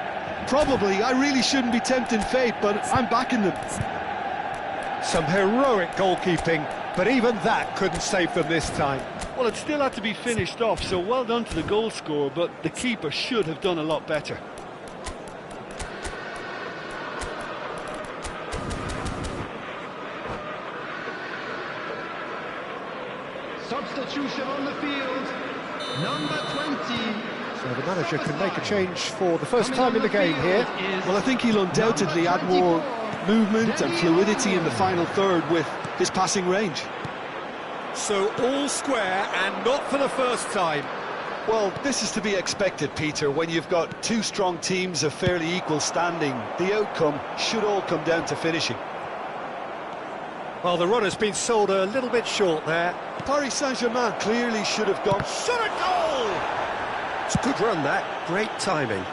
Probably. I really shouldn't be tempting fate, but I'm backing them. Some heroic goalkeeping, but even that couldn't save them this time. Well, it still had to be finished off, so well done to the goal scorer, but the keeper should have done a lot better. Substitution on the field, number 20. So the manager can make a change for the first time in the game here. Well, I think he'll undoubtedly add more movement and fluidity in the final third with his passing range. So all square and not for the first time. Well, this is to be expected, Peter. When you've got two strong teams of fairly equal standing, the outcome should all come down to finishing. Well, the run has been sold a little bit short there. Paris Saint-Germain clearly should have gone. Shot a goal! It's a good run, that. Great timing.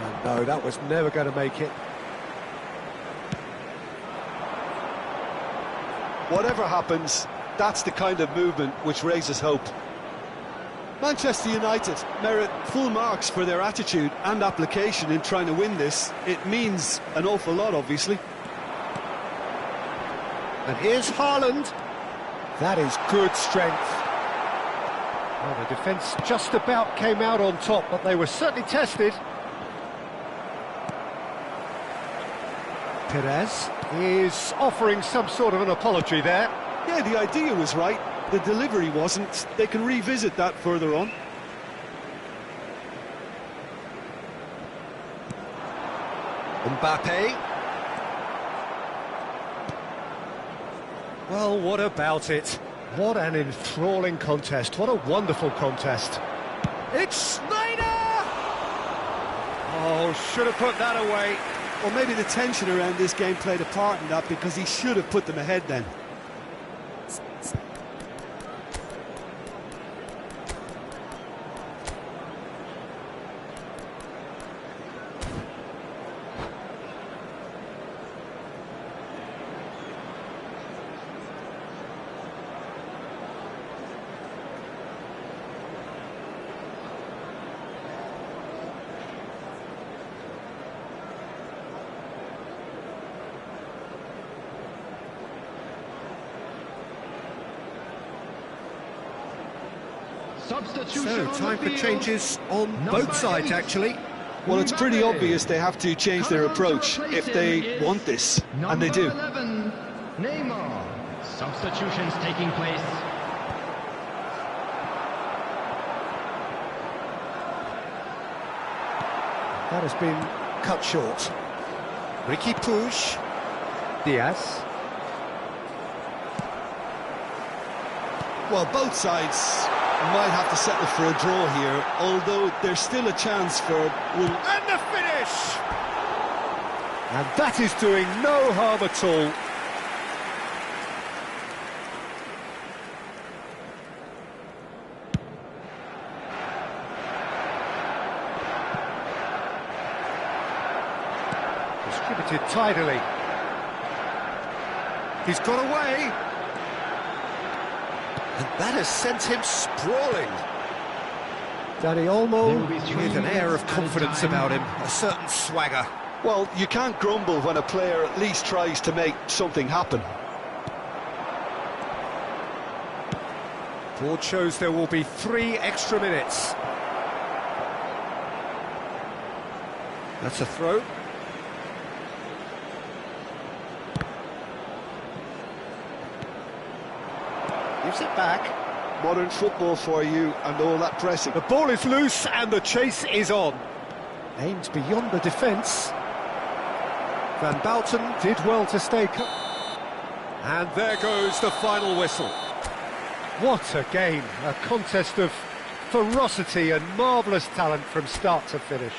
And no, that was never going to make it. Whatever happens, that's the kind of movement which raises hope. Manchester United merit full marks for their attitude and application in trying to win this. It means an awful lot, obviously. And here's Haaland. That is good strength. Well, the defence just about came out on top, but they were certainly tested. Perez is offering some sort of an apology there. Yeah, the idea was right. The delivery wasn't. They can revisit that further on. Mbappe. Well, what about it? What an enthralling contest. What a wonderful contest. It's Schneider! Oh, should have put that away. Or maybe the tension around this game played a part in that, because he should have put them ahead then. So, time for changes on both sides, actually. Well, it's pretty obvious they have to change their approach if they want this, and they do. 11, Neymar. Substitutions taking place. That has been cut short. Ricky Puig. Diaz. Well, both sides might have to settle for a draw here, although there's still a chance for... And the finish! And that is doing no harm at all. Distributed tidily. He's got away. And that has sent him sprawling. Dani Olmo with an air of confidence about him, a certain swagger. Well, you can't grumble when a player at least tries to make something happen. Board shows there will be 3 extra minutes. That's a throw. Gives it back. Modern football for you and all that pressing. The ball is loose and the chase is on. Aimed beyond the defence. Van Bouten did well to stay... And there goes the final whistle. What a game, a contest of ferocity and marvellous talent from start to finish.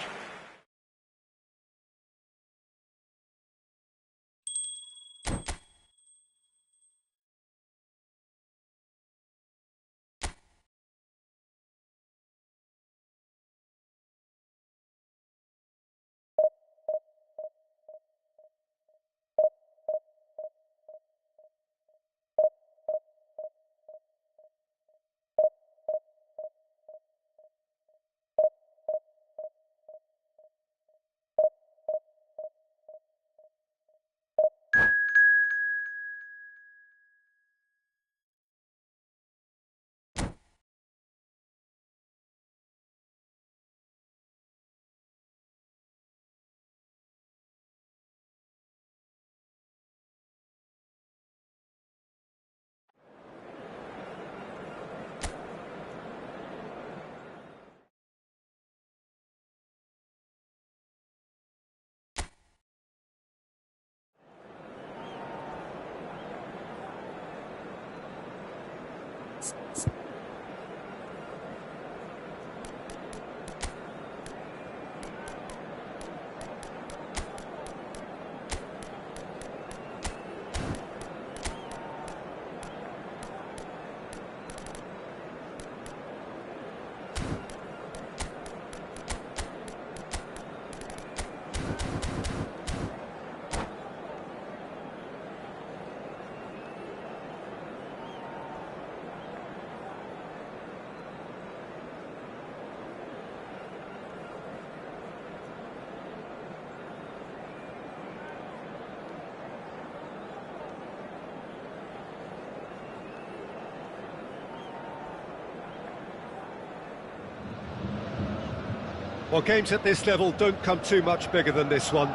Well, games at this level don't come too much bigger than this one.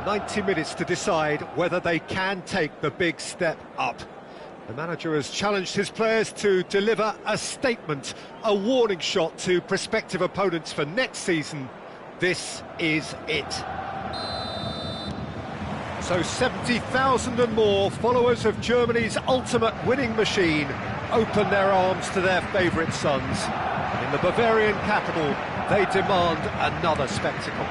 90 minutes to decide whether they can take the big step up. The manager has challenged his players to deliver a statement, a warning shot to prospective opponents for next season. This is it. So 70,000 and more followers of Germany's ultimate winning machine open their arms to their favourite sons. In the Bavarian capital, they demand another spectacle.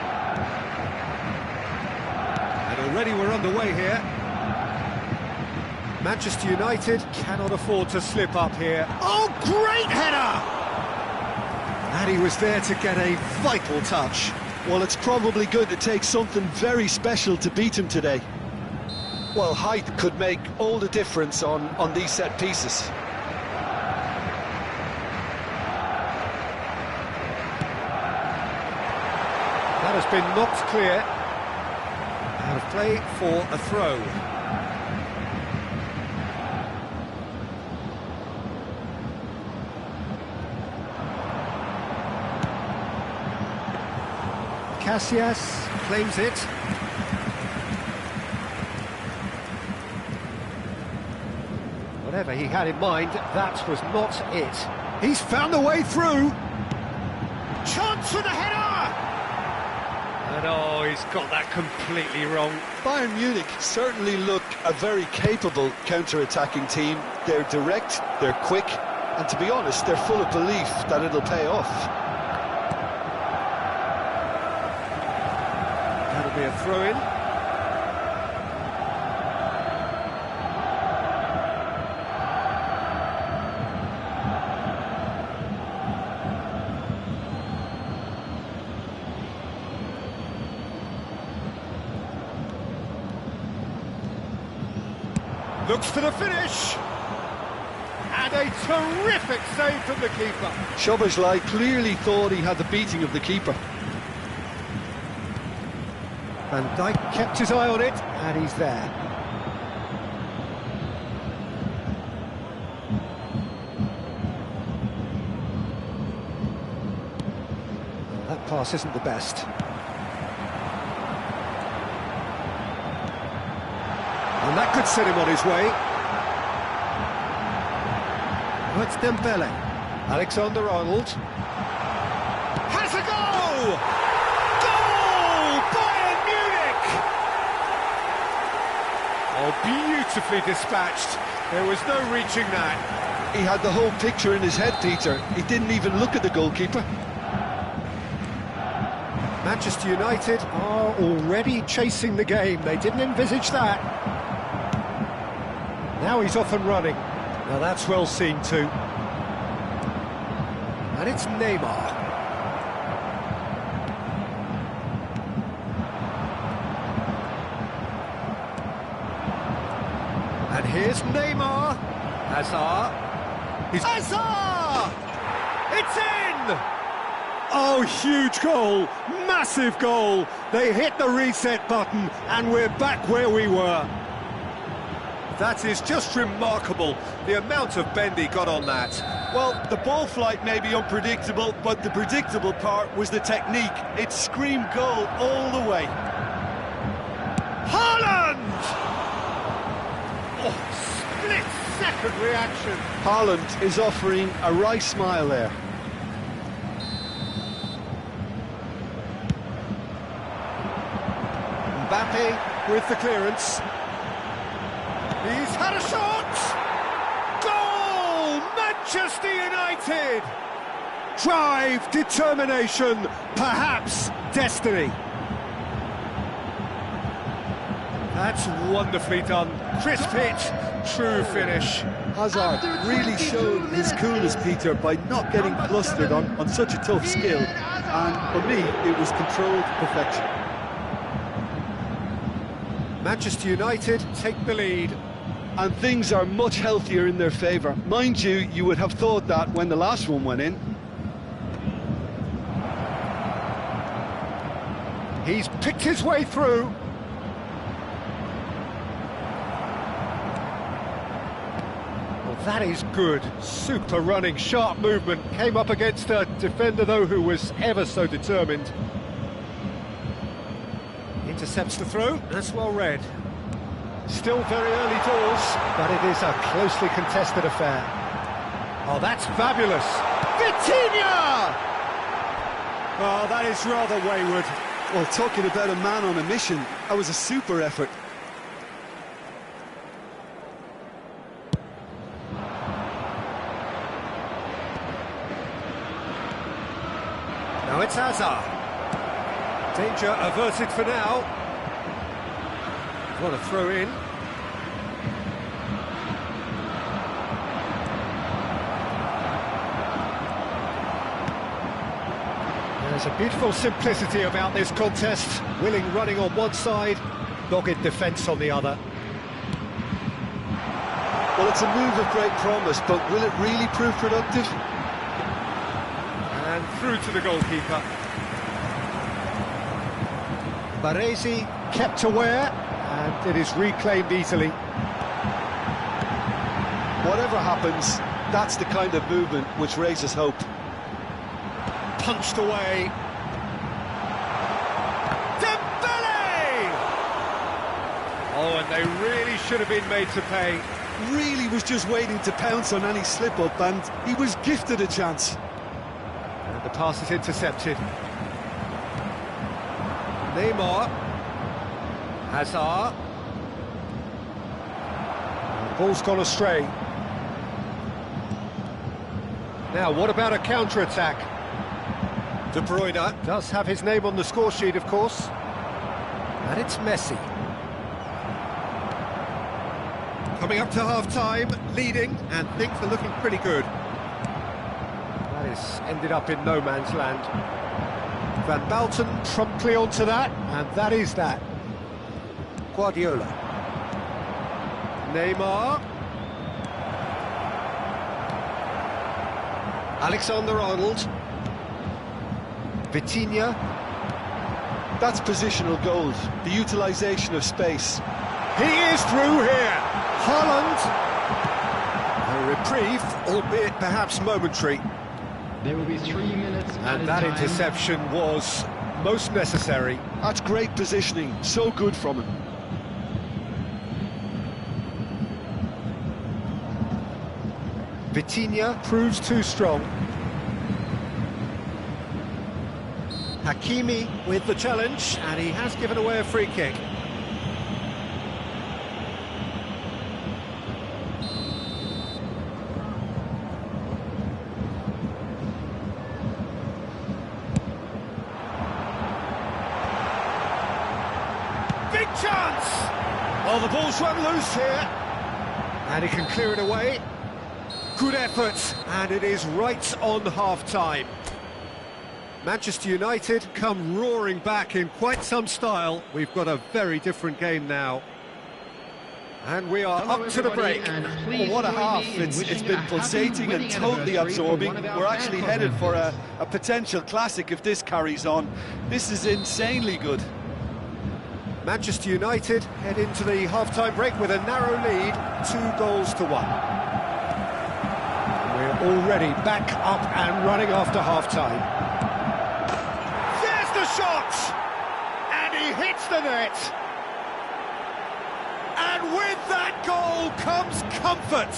And already we're underway here. Manchester United cannot afford to slip up here. Oh, great header! And he was there to get a vital touch. Well, it's probably going to take something very special to beat him today. Well, height could make all the difference on these set pieces. That has been knocked clear. Out of play for a throw. Casillas claims it. Whatever he had in mind, that was not it. He's found a way through. Chance for the header! And oh, he's got that completely wrong. Bayern Munich certainly look a very capable counter-attacking team. They're direct, they're quick, and to be honest, they're full of belief that it'll pay off. That'll be a throw-in. Looks for the finish. And a terrific save from the keeper. Szoboszlai clearly thought he had the beating of the keeper. Van Dijk kept his eye on it, and he's there. Well, that pass isn't the best. And that could set him on his way. Oh, it's Dembele. Alexander-Arnold. Has a goal! Goal! Bayern Munich! Oh, beautifully dispatched. There was no reaching that. He had the whole picture in his head, Peter. He didn't even look at the goalkeeper. Manchester United are already chasing the game. They didn't envisage that. Now he's off and running. Now that's well seen too. And it's Neymar. And here's Neymar. Hazard. Hazard! It's in! Oh, huge goal. Massive goal. They hit the reset button and we're back where we were. That is just remarkable, the amount of bend he got on that. Well, the ball flight may be unpredictable, but the predictable part was the technique. It screamed goal all the way. Haaland! Oh, split-second reaction. Haaland is offering a wry smile there. Mbappe with the clearance. He's had a shot! Goal! Manchester United! Drive, determination, perhaps destiny. That's wonderfully done. Crisp hit, true finish. Hazard really showed his coolness, Peter, by not getting flustered on such a tough skill. And for me, it was controlled perfection. Manchester United take the lead. And things are much healthier in their favour. Mind you, you would have thought that when the last one went in. He's picked his way through. Well, that is good. Super running, sharp movement. Came up against a defender, though, who was ever so determined. Intercepts the throw. That's well read. Still very early doors, but it is a closely contested affair. Oh, that's fabulous. Vitinha! Oh, that is rather wayward. Well, talking about a man on a mission, that was a super effort. Now it's Hazard. Danger averted for now. What a throw in. There's a beautiful simplicity about this contest. Willing running on one side, dogged defence on the other. Well, it's a move of great promise, but will it really prove productive? And through to the goalkeeper. Baresi kept aware. And it is reclaimed easily. Whatever happens, that's the kind of movement which raises hope. Punched away. Dembele! Oh, and they really should have been made to pay. Really was just waiting to pounce on any slip-up, and he was gifted a chance. And the pass is intercepted. Neymar. Hazard. The ball's gone astray. Now, what about a counter-attack? De Bruyne does have his name on the score sheet, of course. And it's Messi. Coming up to half-time, leading, and things are looking pretty good. That is ended up in no man's land. Van Balten promptly onto that, and that is that. Guardiola. Neymar. Alexander-Arnold. Vitinha. That's positional gold, the utilisation of space. He is through here. Haaland. A reprieve, albeit perhaps momentary. There will be 3 minutes And that interception was most necessary. That's great positioning, so good from him. Vitinha proves too strong. Hakimi with the challenge, and he has given away a free kick. Big chance! Oh, the ball's run loose here. And he can clear it away. Good effort, and it is right on half-time. Manchester United come roaring back in quite some style. We've got a very different game now. And we are up to the break. Oh, what a half. It's been pulsating and totally absorbing. We're actually headed for a potential classic if this carries on. This is insanely good. Manchester United head into the half-time break with a narrow lead, 2-1. We're already back up and running after half-time. There's the shot! And he hits the net! And with that goal comes comfort!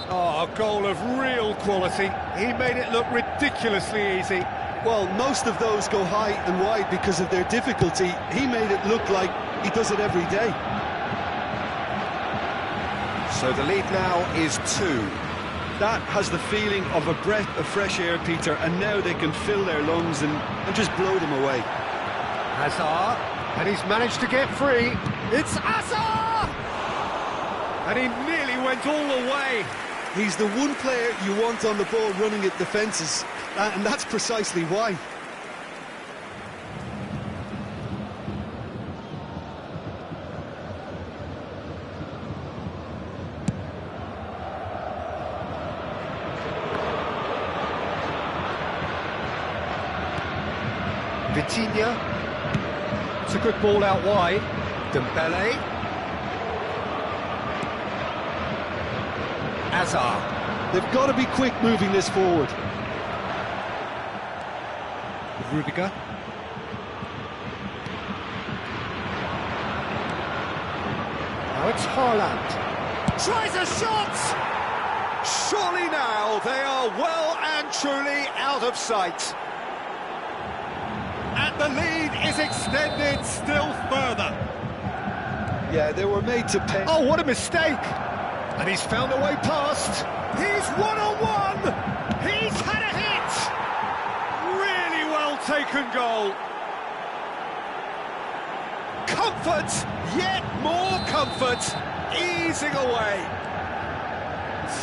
Oh, a goal of real quality. He made it look ridiculously easy. Well, most of those go high and wide because of their difficulty. He made it look like he does it every day. So the lead now is 2. That has the feeling of a breath of fresh air, Peter, and now they can fill their lungs and just blow them away. Hazard, and he's managed to get free. It's Hazard! And he nearly went all the way. He's the one player you want on the ball running at defences, and that's precisely why. Vitinha. It's a good ball out wide. Dembele. Hazard. They've got to be quick moving this forward. Rudiger. Now it's Haaland. Tries a shot! Surely now they are well and truly out of sight. And the lead is extended still further. Yeah, they were made to pay. Oh, what a mistake! And he's found a way past. He's one-on-one! He's had a hit! Really well taken goal. Comfort, yet more comfort, easing away.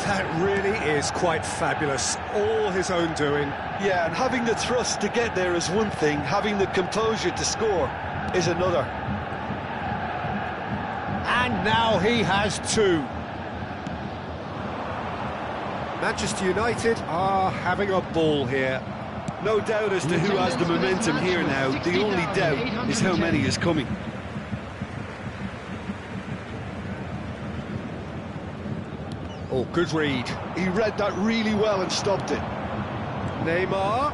That really is quite fabulous, all his own doing. Yeah, and having the thrust to get there is one thing, having the composure to score is another. And now he has 2. Manchester United are having a ball here. No doubt as to who has the momentum here now. The only doubt is how many is coming. Oh, good read. He read that really well and stopped it. Neymar.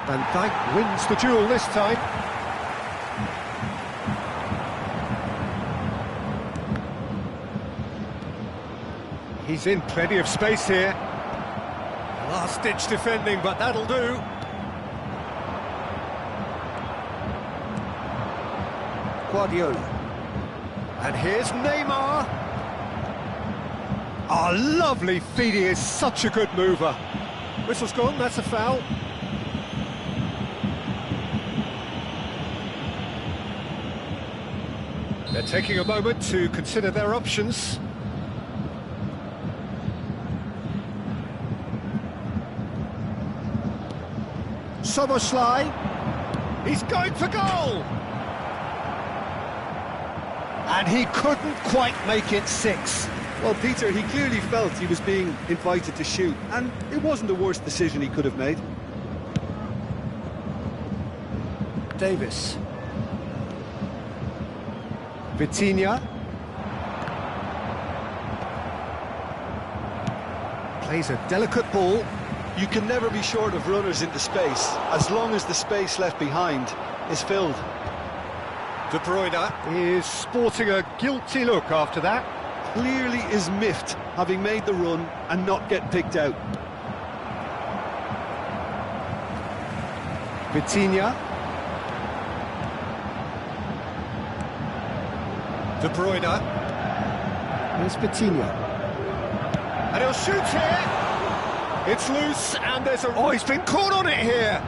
Van Dijk wins the duel this time. He's in plenty of space here. Last-ditch defending, but that'll do. Guardiola. And here's Neymar. Oh, lovely feed. He is such a good mover. Whistle's gone, that's a foul. They're taking a moment to consider their options. Soboslai. He's going for goal! And he couldn't quite make it 6. Well, Peter, he clearly felt he was being invited to shoot, and it wasn't the worst decision he could have made. Davis. Vitinha. Plays a delicate ball. You can never be short of runners into space, as long as the space left behind is filled. De Bruyne is sporting a guilty look after that. Clearly is miffed, having made the run and not get picked out. Vitinha. De Bruyne. Here's Vitinha. And he'll shoot here. It's loose, and there's a... Oh, he's been caught on it here.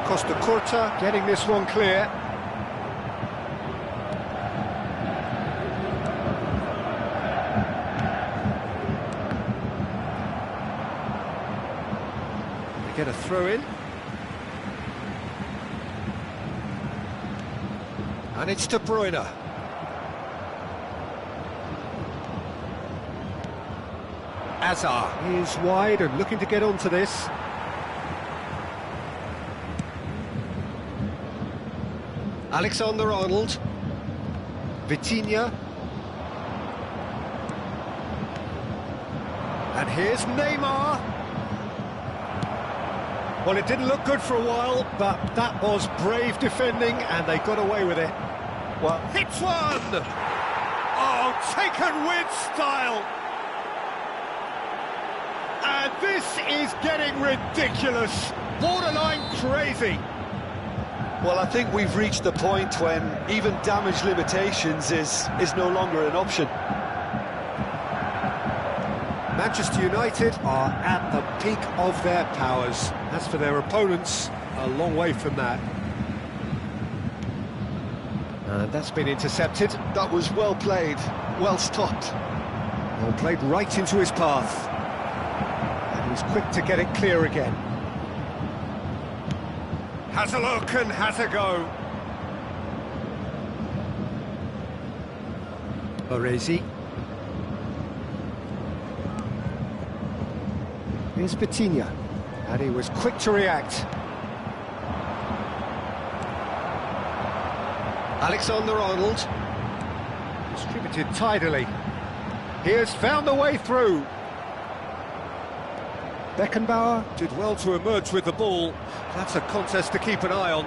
Costa Curta getting this one clear. They get a throw in. And it's De Bruyne. Hazard is wide and looking to get onto this. Alexander-Arnold. Vitinha. And here's Neymar. Well, it didn't look good for a while, but that was brave defending, and they got away with it. Well, hits one! Oh, taken with style! And this is getting ridiculous, borderline crazy. Well, I think we've reached the point when even damage limitations is no longer an option. Manchester United are at the peak of their powers. As for their opponents, a long way from that. And that's been intercepted. That was well played, well stopped. Well played right into his path. And he's quick to get it clear again. Has a look and has a go. Baresi. Here's Vitinha, and he was quick to react. Alexander-Arnold, distributed tidily. He has found the way through. Beckenbauer did well to emerge with the ball. That's a contest to keep an eye on.